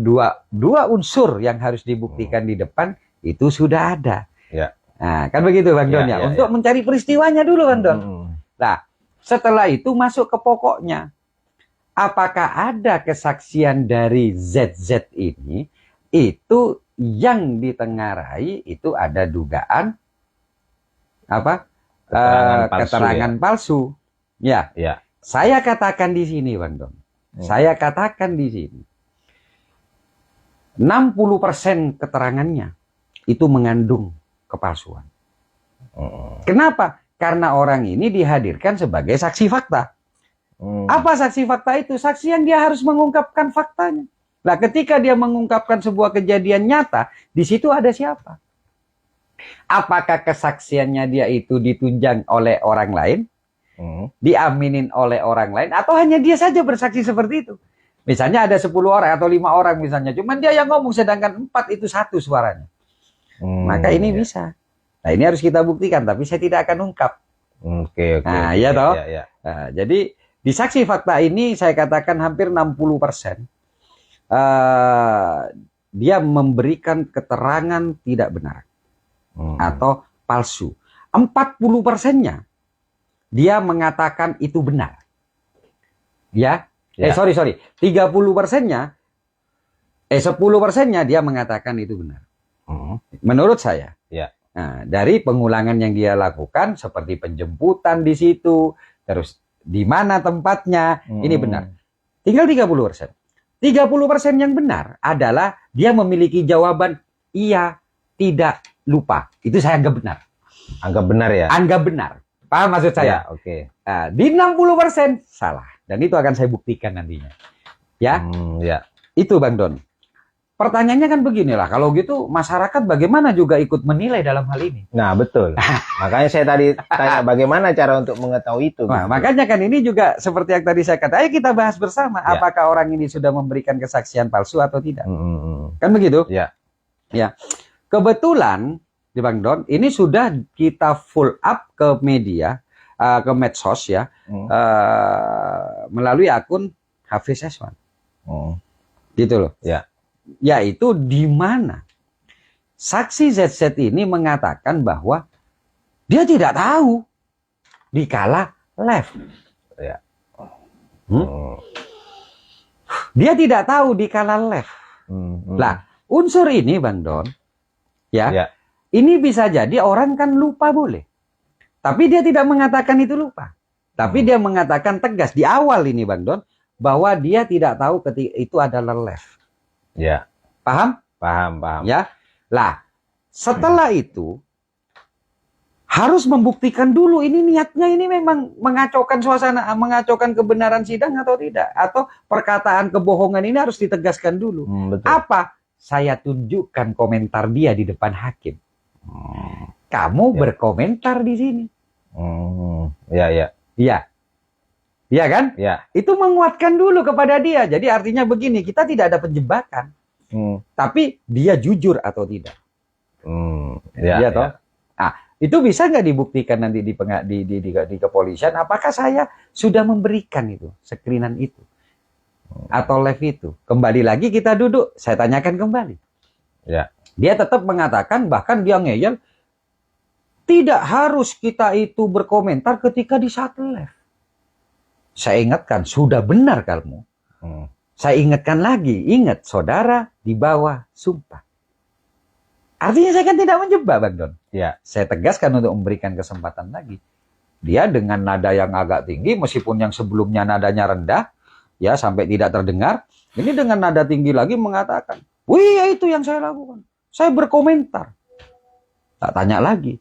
dua unsur yang harus dibuktikan di depan itu sudah ada. Ya. Nah, kan begitu Bang Don ya. Untuk mencari peristiwanya dulu Bang Don. Nah, setelah itu masuk ke pokoknya. Apakah ada kesaksian dari ZZ ini itu yang ditengarai itu ada dugaan apa? Keterangan palsu. Ya. Ya. Saya katakan di sini, Bang Don. Saya katakan di sini. 60% keterangannya itu mengandung kepalsuan. Kenapa? Karena orang ini dihadirkan sebagai saksi fakta. Apa saksi fakta itu? Saksi yang dia harus mengungkapkan faktanya. Nah, ketika dia mengungkapkan sebuah kejadian nyata, di situ ada siapa? Apakah kesaksiannya dia itu ditunjang oleh orang lain? Diaminin oleh orang lain? Atau hanya dia saja bersaksi seperti itu? Misalnya ada 10 orang atau 5 orang misalnya. Cuman dia yang ngomong, sedangkan 4 itu satu suaranya. Maka ini bisa. Nah, ini harus kita buktikan, tapi saya tidak akan ungkap. Oke. Nah, iya toh? Nah, jadi di saksi fakta ini saya katakan hampir 60%. Dia memberikan keterangan tidak benar. Atau palsu. 40%-nya dia mengatakan itu benar. Ya. 30%-nya 10%-nya dia mengatakan itu benar. Menurut saya. Ya. Nah, dari pengulangan yang dia lakukan seperti penjemputan di situ, terus di mana tempatnya, ini benar. Tinggal 30%. 30% yang benar adalah dia memiliki jawaban iya, tidak, lupa. Itu saya anggap benar. Anggap benar ya? Anggap benar. Paham maksud saya? Ya, oke. Nah, di 60% salah. Dan itu akan saya buktikan nantinya. Ya? Ya. Itu Bang Don. Pertanyaannya kan beginilah, kalau gitu masyarakat bagaimana juga ikut menilai dalam hal ini? Nah, betul. Makanya saya tadi tanya bagaimana cara untuk mengetahui itu. Nah, makanya kan ini juga seperti yang tadi saya katakan, ayo kita bahas bersama, apakah orang ini sudah memberikan kesaksian palsu atau tidak. Kan begitu? Ya. Ya. Kebetulan di Bang Don, ini sudah kita full up ke media, ke medsos ya, melalui akun Hafiz Eswan. Gitu loh. Ya. Yaitu di mana saksi ZZ ini mengatakan bahwa dia tidak tahu dikala live. Ya. Dia tidak tahu dikala live. Lah, unsur ini Bang Don, ya. Ini bisa jadi orang kan lupa boleh. Tapi dia tidak mengatakan itu lupa. Tapi dia mengatakan tegas di awal ini Bang Don bahwa dia tidak tahu ketika itu adalah live. Ya. Paham? Paham. Ya. Lah, setelah itu harus membuktikan dulu ini niatnya ini memang mengacaukan suasana, mengacaukan kebenaran sidang atau tidak, atau perkataan kebohongan ini harus ditegaskan dulu. Betul. Apa? Saya tunjukkan komentar dia di depan hakim. Kamu berkomentar di sini. Ya. Iya kan? Ya. Itu menguatkan dulu kepada dia. Jadi artinya begini, kita tidak ada penjebakan. Tapi dia jujur atau tidak. Ya, toh? Nah, itu bisa nggak dibuktikan nanti di kepolisian? Apakah saya sudah memberikan itu, screenan itu, atau live itu? Kembali lagi kita duduk, saya tanyakan kembali. Ya. Dia tetap mengatakan, bahkan dia ngeyel, tidak harus kita itu berkomentar ketika di saat live. Saya ingatkan, sudah benar kamu. Saya ingatkan lagi, ingat saudara di bawah sumpah. Artinya saya kan tidak menjebak Bang Don. Ya. Saya tegaskan untuk memberikan kesempatan lagi. Dia dengan nada yang agak tinggi, meskipun yang sebelumnya nadanya rendah, ya sampai tidak terdengar, Ini dengan nada tinggi lagi mengatakan, wih, ya itu yang saya lakukan. Saya berkomentar. Tak tanya lagi,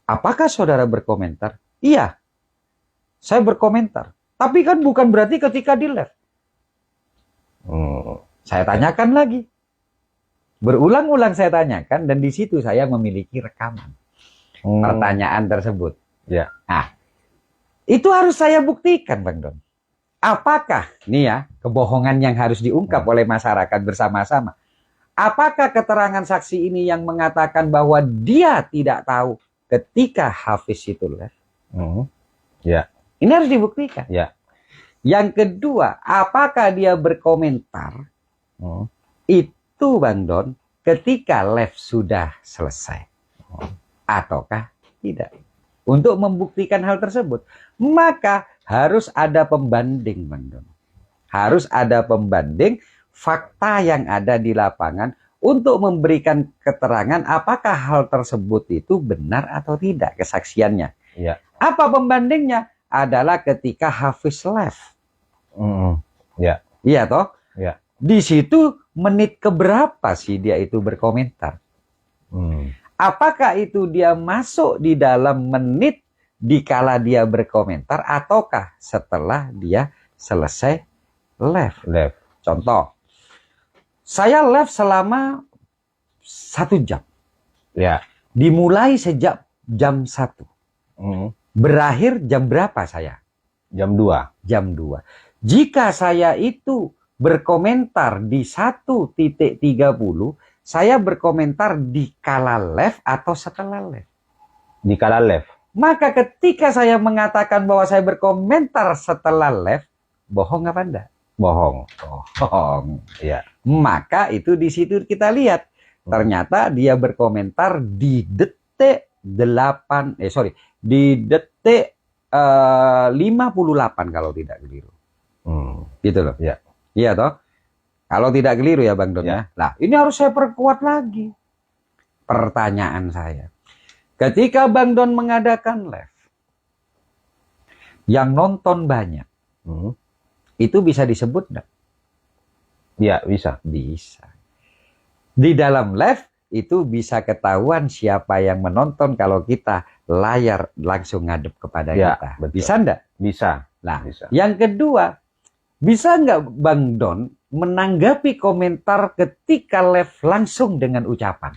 apakah saudara berkomentar? Iya, saya berkomentar. Tapi kan bukan berarti ketika di live. Saya tanyakan lagi. Berulang-ulang saya tanyakan dan di situ saya memiliki rekaman pertanyaan tersebut. Ya. Nah, itu harus saya buktikan, Bang Don. Apakah, nih ya, kebohongan yang harus diungkap oleh masyarakat bersama-sama. Apakah keterangan saksi ini yang mengatakan bahwa dia tidak tahu ketika Hafiz itu live? Ya. Ini harus dibuktikan. Ya. Yang kedua, apakah dia berkomentar itu, Bang Don, ketika live sudah selesai? Ataukah tidak? Untuk membuktikan hal tersebut, maka harus ada pembanding, Bang Don. Harus ada pembanding fakta yang ada di lapangan untuk memberikan keterangan apakah hal tersebut itu benar atau tidak kesaksiannya. Ya. Apa pembandingnya? Adalah ketika Hafiz live. Ya. Iya toh? Ya. Di situ menit keberapa sih dia itu berkomentar? Apakah itu dia masuk di dalam menit dikala dia berkomentar ataukah setelah dia selesai live? Contoh, saya live selama 1 jam. Ya. Dimulai sejak jam 1. Berakhir jam berapa saya? Jam 2. Jam 2. Jika saya itu berkomentar di 1:30, saya berkomentar di kala live atau setelah live? Di kala live. Maka ketika saya mengatakan bahwa saya berkomentar setelah live, bohong apa enggak? Bohong. Bohong. Ya. Maka itu di situ kita lihat. Ternyata dia berkomentar di detik di detik 58 kalau tidak keliru. Gitu loh. Ya. Iya toh? Kalau tidak keliru ya Bang Don ya. Nah, ini harus saya perkuat lagi. Pertanyaan saya. Ketika Bang Don mengadakan live yang nonton banyak, itu bisa disebut enggak? Ya, bisa. Bisa. Di dalam live itu bisa ketahuan siapa yang menonton kalau kita layar langsung ngadep kepada kita. Betul. Bisa enggak? Bisa. Nah, bisa. Yang kedua, bisa enggak Bang Don menanggapi komentar ketika live langsung dengan ucapan?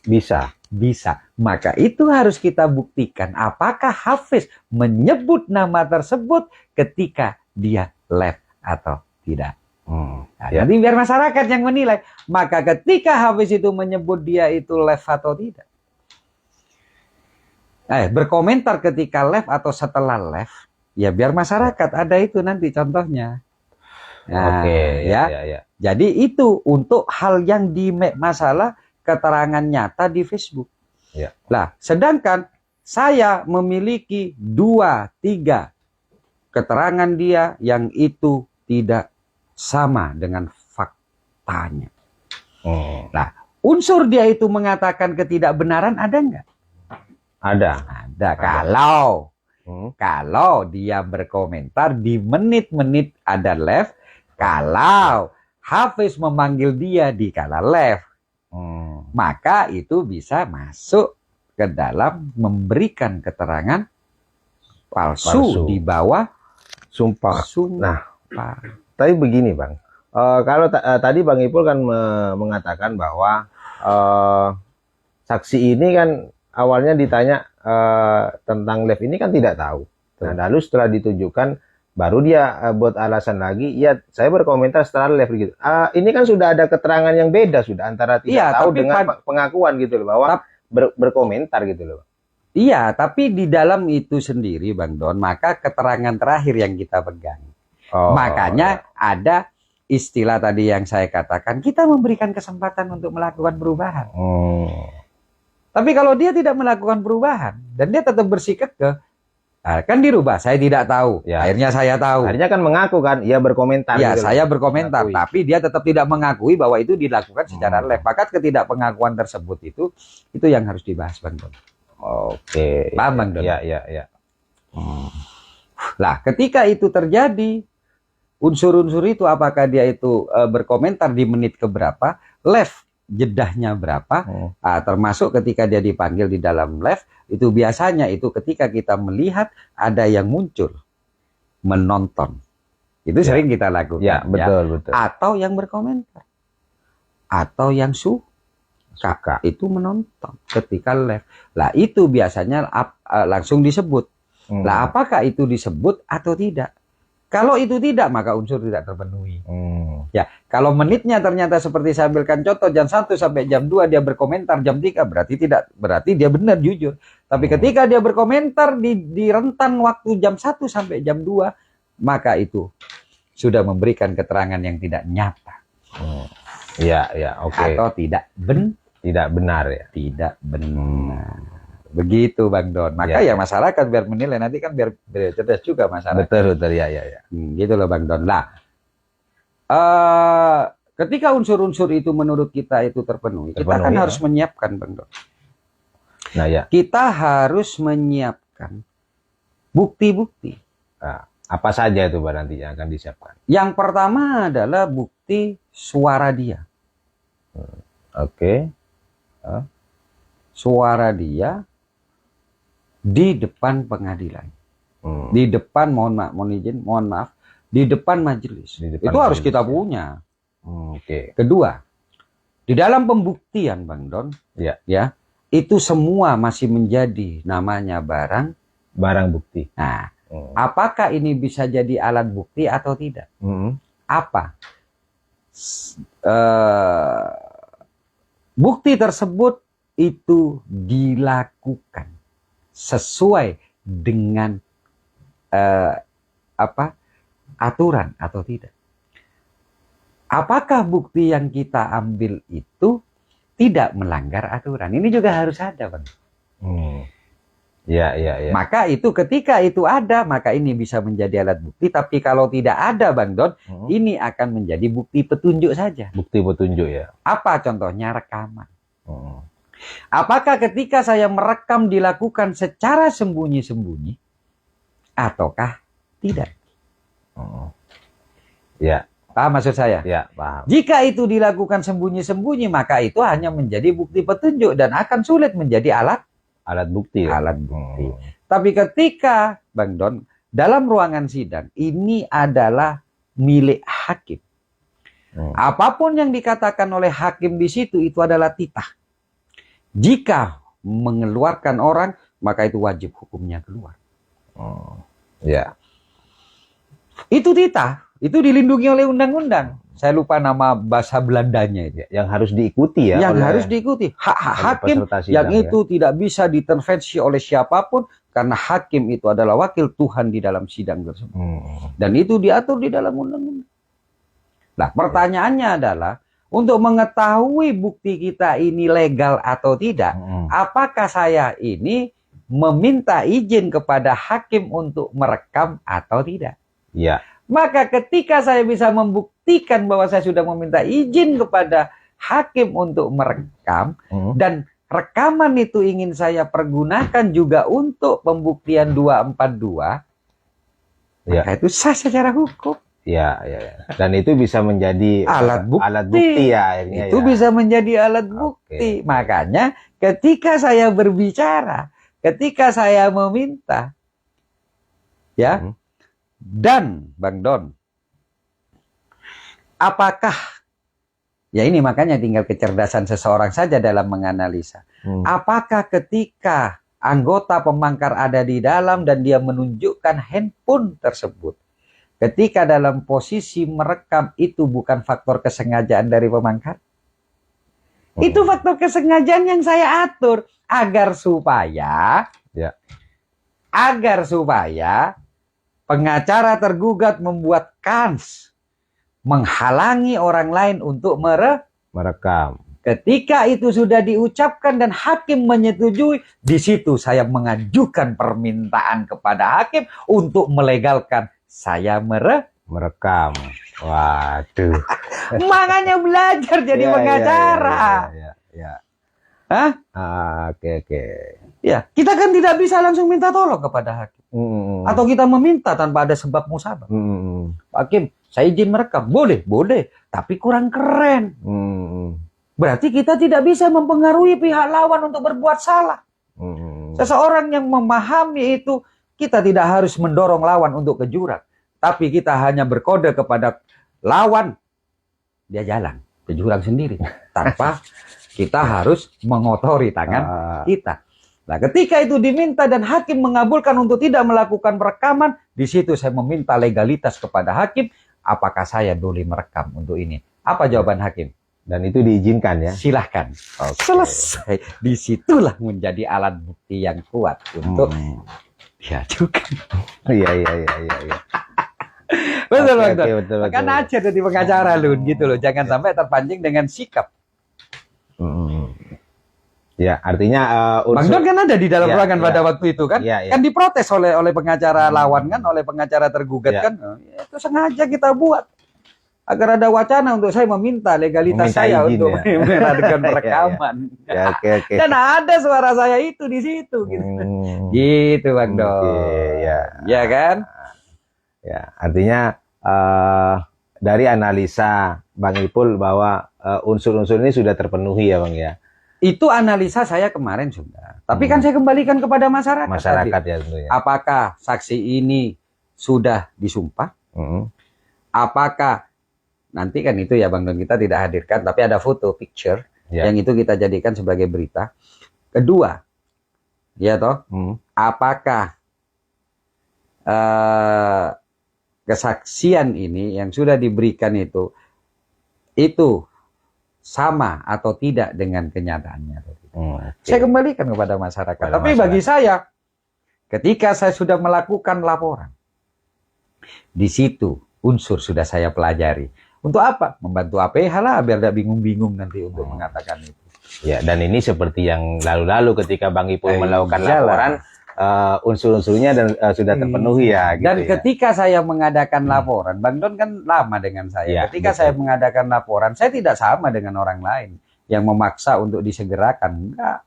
Bisa. Bisa. Maka itu harus kita buktikan apakah Hafiz menyebut nama tersebut ketika dia live atau tidak. Nah, Ya. nanti biar masyarakat yang menilai. Maka ketika Hafiz itu menyebut dia itu live atau tidak. Berkomentar ketika live atau setelah live. Ya biar masyarakat ada itu nanti contohnya. Nah, Oke. ya. Ya. Jadi itu untuk hal yang di masalah keterangan nyata di Facebook. Ya. Nah, sedangkan saya memiliki 2-3 keterangan dia yang itu tidak sama dengan faktanya. Nah, unsur dia itu mengatakan ketidakbenaran ada nggak? Ada. Ada. Kalau dia berkomentar di menit-menit ada live, kalau Hafiz memanggil dia di kala live, maka itu bisa masuk ke dalam memberikan keterangan palsu. Di bawah sumpah. Nah, tapi begini Bang, kalau tadi Bang Ipul kan mengatakan bahwa saksi ini kan awalnya ditanya tentang live ini kan tidak tahu. Nah, lalu setelah ditunjukkan baru dia buat alasan lagi, ya saya berkomentar setelah live gitu. Ini kan sudah ada keterangan yang beda sudah antara tidak tahu dengan pengakuan gitu loh, bahwa berkomentar gitu loh. Iya, tapi di dalam itu sendiri Bang Don, maka keterangan terakhir yang kita pegang. Makanya ada istilah tadi yang saya katakan, kita memberikan kesempatan untuk melakukan perubahan. Tapi kalau dia tidak melakukan perubahan dan dia tetap bersikap kan dirubah, saya tidak tahu. Ya. Akhirnya saya tahu. Akhirnya kan mengaku kan, ia berkomentar. Ya, gitu saya loh. berkomentar, tapi dia tetap tidak mengakui bahwa itu dilakukan secara live. Maka ketidakpengakuan tersebut itu yang harus dibahas Bang Don. Oke. Paham Bang Don? Ya. Lah, ketika itu terjadi, unsur-unsur itu apakah dia itu berkomentar di menit keberapa, left jedahnya berapa, termasuk ketika dia dipanggil di dalam live, itu biasanya itu ketika kita melihat ada yang muncul menonton, itu sering kita lakukan, ya, betul. Atau yang berkomentar, atau yang suka itu menonton ketika live. Lah itu biasanya langsung disebut. Lah apakah itu disebut atau tidak? Kalau itu tidak, maka unsur tidak terpenuhi. Ya, kalau menitnya ternyata seperti saya ambilkan contoh jam 1 sampai jam 2 dia berkomentar, jam 3 berarti dia benar jujur. Tapi ketika dia berkomentar di rentan waktu jam 1 sampai jam 2, maka itu sudah memberikan keterangan yang tidak nyata. Ya, oke. Atau tidak benar ya. Tidak benar. Begitu Bang Don. Maka ya masyarakat biar menilai, nanti kan biar cerdas juga masyarakat. Betul ya. Gitu loh Bang Don. Lah, ketika unsur-unsur itu menurut kita itu terpenuhi, kita kan harus menyiapkan Bang Don. Nah ya. Kita harus menyiapkan bukti-bukti. Nah, apa saja itu Bang nanti yang akan disiapkan? Yang pertama adalah bukti suara dia. Oke. Suara dia di depan pengadilan, di depan mohon maaf, di depan majelis. Itu harus kita punya. Oke. Kedua, di dalam pembuktian Bang Don, ya, itu semua masih menjadi namanya barang bukti. Nah, apakah ini bisa jadi alat bukti atau tidak? Apa? Bukti tersebut itu dilakukan sesuai dengan aturan atau tidak. Apakah bukti yang kita ambil itu tidak melanggar aturan? Ini juga harus ada, Bang. Ya. Maka itu ketika itu ada, maka ini bisa menjadi alat bukti. Tapi kalau tidak ada, Bang Don, ini akan menjadi bukti petunjuk saja. Bukti petunjuk ya. Apa contohnya? Rekaman. Apakah ketika saya merekam dilakukan secara sembunyi-sembunyi ataukah tidak? Ya. Paham maksud saya? Ya, paham. Jika itu dilakukan sembunyi-sembunyi, maka itu hanya menjadi bukti petunjuk dan akan sulit menjadi alat bukti. Ya? Alat bukti. Tapi ketika Bang Don dalam ruangan sidang ini adalah milik hakim. Apapun yang dikatakan oleh hakim di situ itu adalah titah. Jika mengeluarkan orang, maka itu wajib hukumnya keluar. Ya. Itu titah, itu dilindungi oleh undang-undang. Saya lupa nama bahasa Belandanya itu. Yang harus diikuti ya. Yang harus diikuti. Hak-hak hakim yang itu tidak bisa diintervensi oleh siapapun karena hakim itu adalah wakil Tuhan di dalam sidang tersebut. Dan itu diatur di dalam undang-undang. Nah, pertanyaannya adalah untuk mengetahui bukti kita ini legal atau tidak, apakah saya ini meminta izin kepada hakim untuk merekam atau tidak? Ya. Maka ketika saya bisa membuktikan bahwa saya sudah meminta izin kepada hakim untuk merekam, dan rekaman itu ingin saya pergunakan juga untuk pembuktian 242, maka itu sah secara hukum. Ya. Dan itu bisa menjadi alat bukti ya akhirnya. Itu bisa menjadi alat bukti. Makanya ketika saya berbicara, ketika saya meminta, ya, dan Bang Don, apakah ya ini makanya tinggal kecerdasan seseorang saja dalam menganalisa. Apakah ketika anggota pemangkar ada di dalam dan dia menunjukkan handphone tersebut, ketika dalam posisi merekam itu bukan faktor kesengajaan dari pemangkar? Itu faktor kesengajaan yang saya atur agar supaya pengacara tergugat membuat kans menghalangi orang lain untuk merekam. Ketika itu sudah diucapkan dan hakim menyetujui, di situ saya mengajukan permintaan kepada hakim untuk melegalkan saya merekam. Waduh. Makanya belajar jadi pengacara. Oke. Ya, kita kan tidak bisa langsung minta tolong kepada hakim. Atau kita meminta tanpa ada sebab musabab. Pak Hakim, saya izin merekam. Boleh, boleh. Tapi kurang keren. Berarti kita tidak bisa mempengaruhi pihak lawan untuk berbuat salah. Seseorang yang memahami itu, kita tidak harus mendorong lawan untuk ke jurang. Tapi kita hanya berkode kepada lawan. Dia jalan ke jurang sendiri. Tanpa kita harus mengotori tangan kita. Nah, ketika itu diminta dan hakim mengabulkan untuk tidak melakukan perekaman, di situ saya meminta legalitas kepada hakim, apakah saya boleh merekam untuk ini? Apa jawaban hakim? Dan itu diizinkan ya? Silahkan. Selesai. Disitulah menjadi alat bukti yang kuat untuk diajukan. Iya. Betul, betul. Kan aja jadi pengacara lu gitu loh. Jangan sampai terpancing dengan sikap. Ya, artinya Bang Don kan ada di dalam ruangan pada waktu itu kan? Kan diprotes oleh pengacara lawan kan, oleh pengacara tergugat kan? Itu sengaja kita buat agar ada wacana untuk saya meminta legalitas saya izin, untuk melakukan perekaman. Oke. Dan ada suara saya itu di situ gitu. Gitu Bang Don. Ya kan? Ya, artinya dari analisa Bang Ipul bahwa unsur-unsur ini sudah terpenuhi ya Bang ya. Itu analisa saya kemarin sudah. Tapi kan saya kembalikan kepada masyarakat. Masyarakat ya tentunya. Apakah saksi ini sudah disumpah? Apakah nanti kan itu ya Bang Don, kita tidak hadirkan, tapi ada foto, picture, yang itu kita jadikan sebagai berita. Kedua, ya toh, apakah kesaksian ini yang sudah diberikan itu sama atau tidak dengan kenyataannya. Saya kembalikan kepada masyarakat. Tapi bagi saya, ketika saya sudah melakukan laporan, di situ unsur sudah saya pelajari. Untuk apa? Membantu APH lah, biar tidak bingung-bingung nanti untuk mengatakan itu. Ya, dan ini seperti yang lalu-lalu ketika Bang Ipul melakukan laporan, unsur-unsurnya dan sudah terpenuhi ya. Gitu dan ketika saya mengadakan laporan, Bang Don kan lama dengan saya. Ketika saya mengadakan laporan, saya tidak sama dengan orang lain yang memaksa untuk disegerakan. Enggak.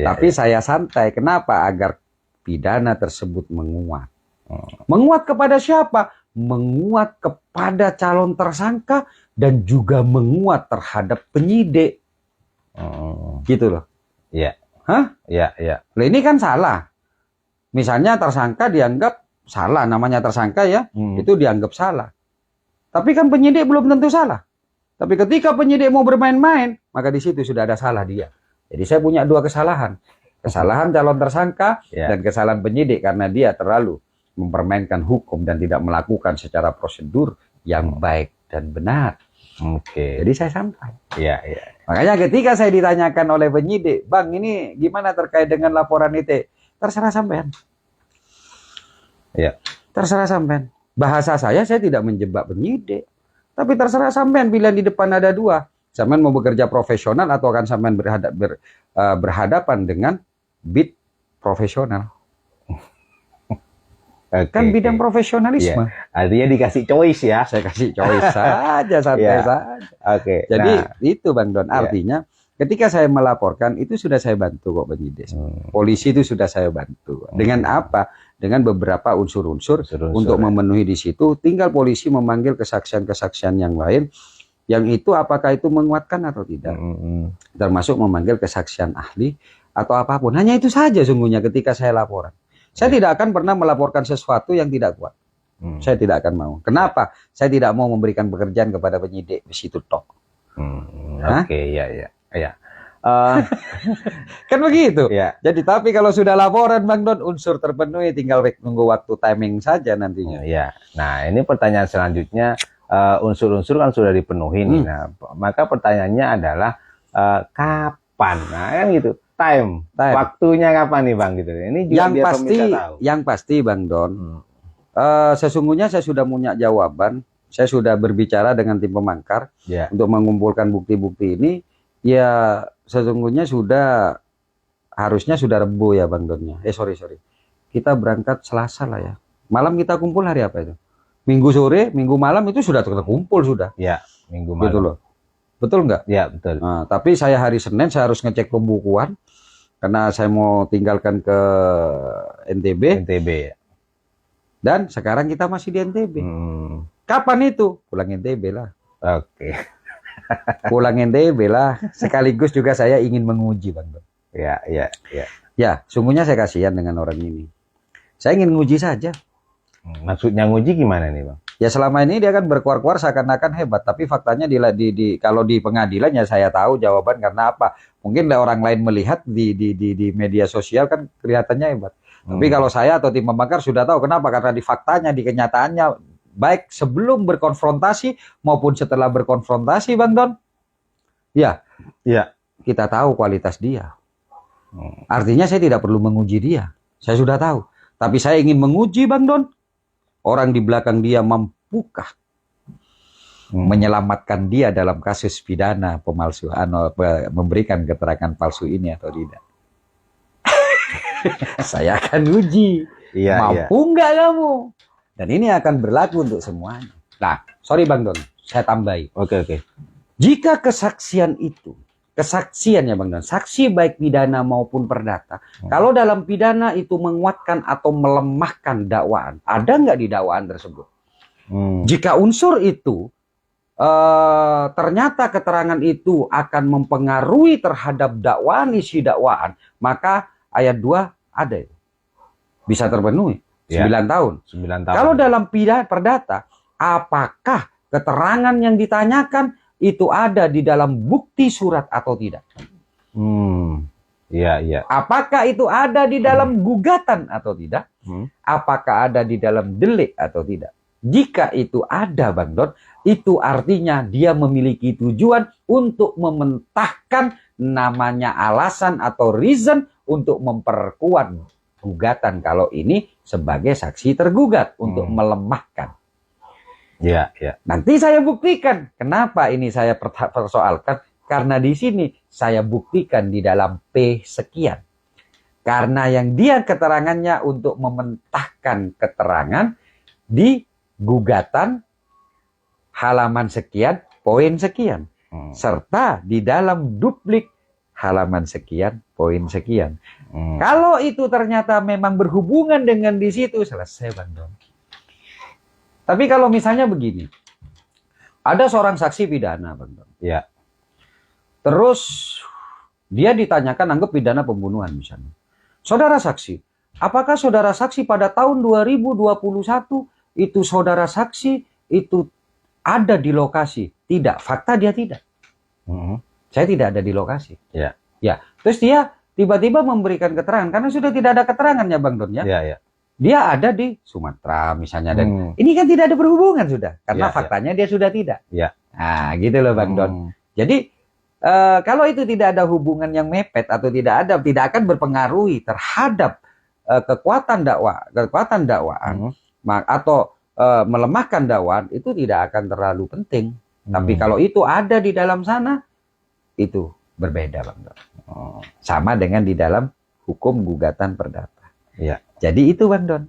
Tapi saya santai. Kenapa? Agar pidana tersebut menguat. Menguat kepada siapa? Menguat kepada calon tersangka dan juga menguat terhadap penyidik. Gitu loh. Iya. Hah? Iya. Nah, ini kan salah. Misalnya tersangka dianggap salah, namanya tersangka ya, itu dianggap salah. Tapi kan penyidik belum tentu salah. Tapi ketika penyidik mau bermain-main, maka di situ sudah ada salah dia. Jadi saya punya dua kesalahan. Kesalahan calon tersangka dan kesalahan penyidik karena dia terlalu mempermainkan hukum dan tidak melakukan secara prosedur yang baik dan benar. Jadi saya santai. Makanya ketika saya ditanyakan oleh penyidik, Bang ini gimana terkait dengan laporan itu? Terserah sampean. Terserah sampean. Bahasa saya tidak menjebak penyidik. Tapi terserah sampean, pilihan di depan ada dua. Sampean mau bekerja profesional atau akan sampean berhadapan dengan bid profesional. Kan bidang profesionalisme. Artinya dikasih choice ya. Saya kasih choice saja, santai saja. Jadi itu Bang Don, artinya ketika saya melaporkan itu sudah saya bantu kok penyidik. Polisi itu sudah saya bantu. Dengan apa? Dengan beberapa unsur-unsur untuk memenuhi di situ. Tinggal polisi memanggil kesaksian-kesaksian yang lain. Yang itu apakah itu menguatkan atau tidak. Termasuk memanggil kesaksian ahli atau apapun. Hanya itu saja sungguhnya ketika saya laporan. Saya tidak akan pernah melaporkan sesuatu yang tidak kuat. Saya tidak akan mau. Kenapa? Saya tidak mau memberikan pekerjaan kepada penyidik di situ tok. Kan begitu. Jadi tapi kalau sudah laporan Bang Don, unsur terpenuhi, tinggal nunggu waktu timing saja nantinya. Nah ini pertanyaan selanjutnya, unsur-unsur kan sudah dipenuhi nih. Nah, maka pertanyaannya adalah kapan? Nah kan gitu. Time. Waktunya kapan nih Bang gitu. Ini juga yang pasti Bang Don. Sesungguhnya saya sudah punya jawaban. Saya sudah berbicara dengan tim pemangkar untuk mengumpulkan bukti-bukti ini. Ya sesungguhnya harusnya sudah Rebo ya Bang Donnya. Sorry. Kita berangkat Selasa lah ya. Malam kita kumpul hari apa itu? Minggu sore, Minggu malam itu sudah terkumpul sudah. Minggu malam. Gitu loh. Betul nggak? Betul. Nah, tapi saya hari Senin saya harus ngecek pembukuan. karena saya mau tinggalkan ke NTB. NTB. Dan sekarang kita masih di NTB. Kapan itu? Pulang NTB lah. Oke. Pulang NTB lah. Sekaligus juga saya ingin menguji, Bang Don. Ya, ya, ya. Ya, sungguhnya saya kasihan dengan orang ini. Saya ingin nguji saja. Maksudnya nguji gimana nih, Bang? Ya selama ini dia kan berkuar-kuar seakan-akan hebat, tapi faktanya kalau di pengadilan ya saya tahu jawaban karena apa. Mungkin orang lain melihat di media sosial kan kelihatannya hebat. Tapi kalau saya atau tim pembakar sudah tahu kenapa, karena di faktanya, di kenyataannya, baik sebelum berkonfrontasi maupun setelah berkonfrontasi, Bang Don, ya, kita tahu kualitas dia. Artinya saya tidak perlu menguji dia, saya sudah tahu. Tapi saya ingin menguji, Bang Don, orang di belakang dia mampukah menyelamatkan dia dalam kasus pidana pemalsuan, memberikan keterangan palsu ini atau tidak. Saya akan uji, mampu nggak kamu? Dan ini akan berlaku untuk semuanya. Nah, sorry Bang Don, saya tambahi. Oke. Jika kesaksian itu, kesaksiannya Bang Don, saksi baik pidana maupun perdata, kalau dalam pidana itu menguatkan atau melemahkan dakwaan, ada nggak di dakwaan tersebut? Jika unsur itu ternyata keterangan itu akan mempengaruhi terhadap dakwaan, isi dakwaan, maka ayat 2 ada itu. Bisa terpenuhi. 9 tahun. 9 tahun. Kalau dalam perdata, apakah keterangan yang ditanyakan itu ada di dalam bukti surat atau tidak? Iya. Apakah itu ada di dalam gugatan atau tidak? Apakah ada di dalam delik atau tidak? Jika itu ada, Bang Don, itu artinya dia memiliki tujuan untuk mementahkan namanya alasan atau reason untuk memperkuat gugatan kalau ini sebagai saksi tergugat untuk melemahkan. Iya. Nanti saya buktikan kenapa ini saya persoalkan, karena di sini saya buktikan di dalam P sekian. Karena yang dia keterangannya untuk mementahkan keterangan di gugatan halaman sekian, poin sekian. Serta di dalam duplik halaman sekian, poin sekian. Kalau itu ternyata memang berhubungan dengan di situ, selesai Bang Don. Tapi kalau misalnya begini, ada seorang saksi pidana Bang Don. Ya. Terus dia ditanyakan anggap pidana pembunuhan misalnya. Saudara saksi, apakah saudara saksi pada tahun 2021 itu saudara saksi itu ada di lokasi? Tidak, fakta dia tidak. Saya tidak ada di lokasi. Ya. Terus dia tiba-tiba memberikan keterangan karena sudah tidak ada keterangannya Bang Don ya. Dia ada di Sumatera misalnya dan ini kan tidak ada berhubungan sudah karena faktanya dia sudah tidak. Nah, gitu loh Bang Don. Jadi kalau itu tidak ada hubungan yang mepet atau tidak akan berpengaruhi terhadap kekuatan dakwaan atau melemahkan dakwaan, itu tidak akan terlalu penting. Tapi kalau itu ada di dalam sana, itu berbeda Bang Don. Sama dengan di dalam hukum gugatan perdata. Jadi itu Bang Don.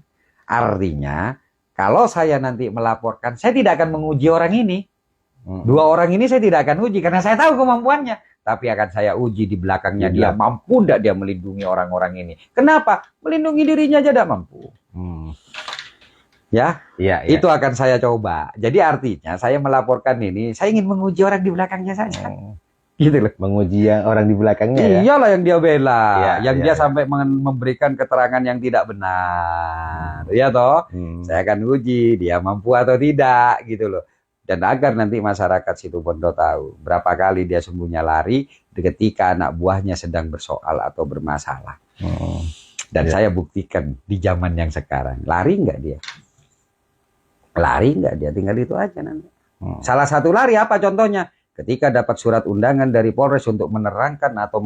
Artinya kalau saya nanti melaporkan, saya tidak akan menguji orang ini. Dua orang ini saya tidak akan uji karena saya tahu kemampuannya. Tapi akan saya uji di belakangnya dia mampu tidak dia melindungi orang-orang ini. Kenapa? Melindungi dirinya aja tidak mampu. Itu akan saya coba. Jadi artinya saya melaporkan ini, saya ingin menguji orang di belakangnya saja. Gitu loh. Menguji orang di belakangnya. Iyalah yang dia bela, dia sampai memberikan keterangan yang tidak benar. Ya toh? Saya akan uji dia mampu atau tidak gitu loh. Dan agar nanti masyarakat Situbondo tahu berapa kali dia sembunyi lari ketika anak buahnya sedang bersoal atau bermasalah. Dan saya buktikan di zaman yang sekarang. Lari enggak dia? Lari enggak dia? Tinggal itu aja nanti. Salah satu lari apa contohnya? Ketika dapat surat undangan dari Polres untuk menerangkan atau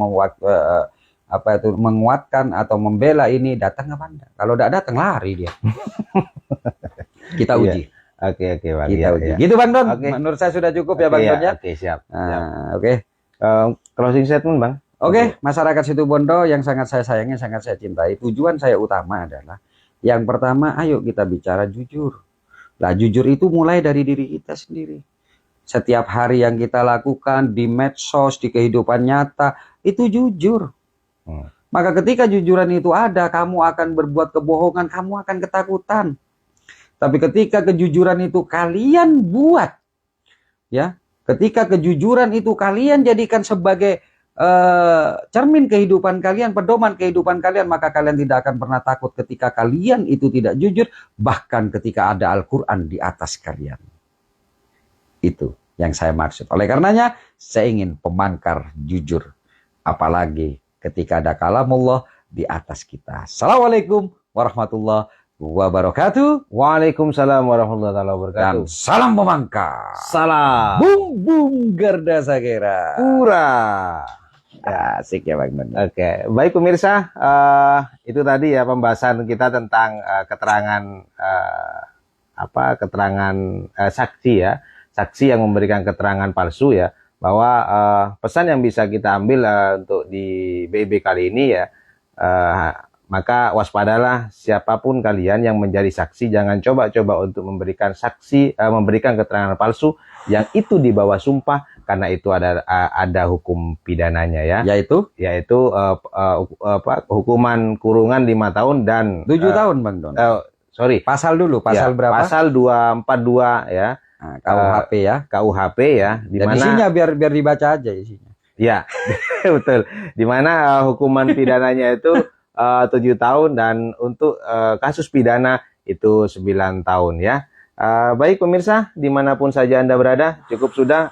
menguatkan atau membela ini, datang apa enggak? Kalau enggak datang lari dia. Kita uji. Oke, Bang. Gitu Bang Don. Menurut saya sudah cukup ya Bang Don ya. Oke, siap. Closing statement Bang. Masyarakat Situbondo yang sangat saya sayangi, sangat saya cintai. Tujuan saya utama adalah yang pertama, ayo kita bicara jujur. Lah jujur itu mulai dari diri kita sendiri. Setiap hari yang kita lakukan di medsos, di kehidupan nyata, itu jujur. Maka ketika kejujuran itu ada, kamu akan berbuat kebohongan, kamu akan ketakutan. Tapi ketika kejujuran itu kalian buat, ya, ketika kejujuran itu kalian jadikan sebagai cermin kehidupan kalian, pedoman kehidupan kalian, maka kalian tidak akan pernah takut ketika kalian itu tidak jujur, bahkan ketika ada Al-Quran di atas kalian. Itu yang saya maksud. Oleh karenanya, saya ingin pemangkar jujur. Apalagi ketika ada kalamullah di atas kita. Assalamualaikum warahmatullahi wabarakatuh. Waalaikumsalam warahmatullahi wabarakatuh. Dan salam pemangkar. Salam. Bum bum Garda Sakera. Pura. Asik ya Bang Don. Oke, baik pemirsa, itu tadi ya pembahasan kita tentang keterangan keterangan saksi ya, saksi yang memberikan keterangan palsu ya, bahwa pesan yang bisa kita ambil untuk di BIB kali ini ya, maka waspadalah siapapun kalian yang menjadi saksi, jangan coba-coba untuk memberikan saksi, memberikan keterangan palsu yang itu di bawah sumpah, karena itu ada hukum pidananya ya, yaitu hukuman kurungan 5 tahun dan 7 tahun Bang Don. Sorry, pasal dulu, pasal ya, berapa? Pasal 242 ya. Nah, KUHP ya. KUHP ya, di Dan mana isinya biar dibaca aja isinya. Ya, betul. Di mana hukuman pidananya itu 7 tahun dan untuk kasus pidana itu 9 tahun ya. Baik pemirsa, dimanapun saja Anda berada, cukup sudah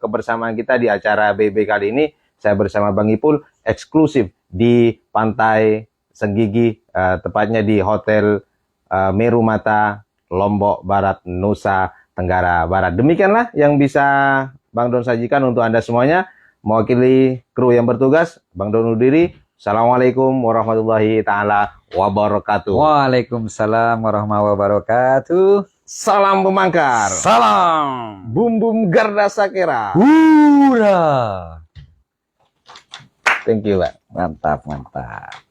kebersamaan kita di acara BB kali ini. Saya bersama Bang Ipul, eksklusif di Pantai Senggigi, tepatnya di Hotel Meru Mata, Lombok Barat, Nusa Tenggara Barat. Demikianlah yang bisa Bang Don sajikan untuk Anda semuanya. Mewakili kru yang bertugas, Bang Don undur diri. Assalamualaikum warahmatullahi ta'ala wabarakatuh. Waalaikumsalam warahmatullahi wabarakatuh. Salam pemangkar. Salam. Bum bum Garda Sakera. Hura. Thank you, Pak. Mantap, mantap.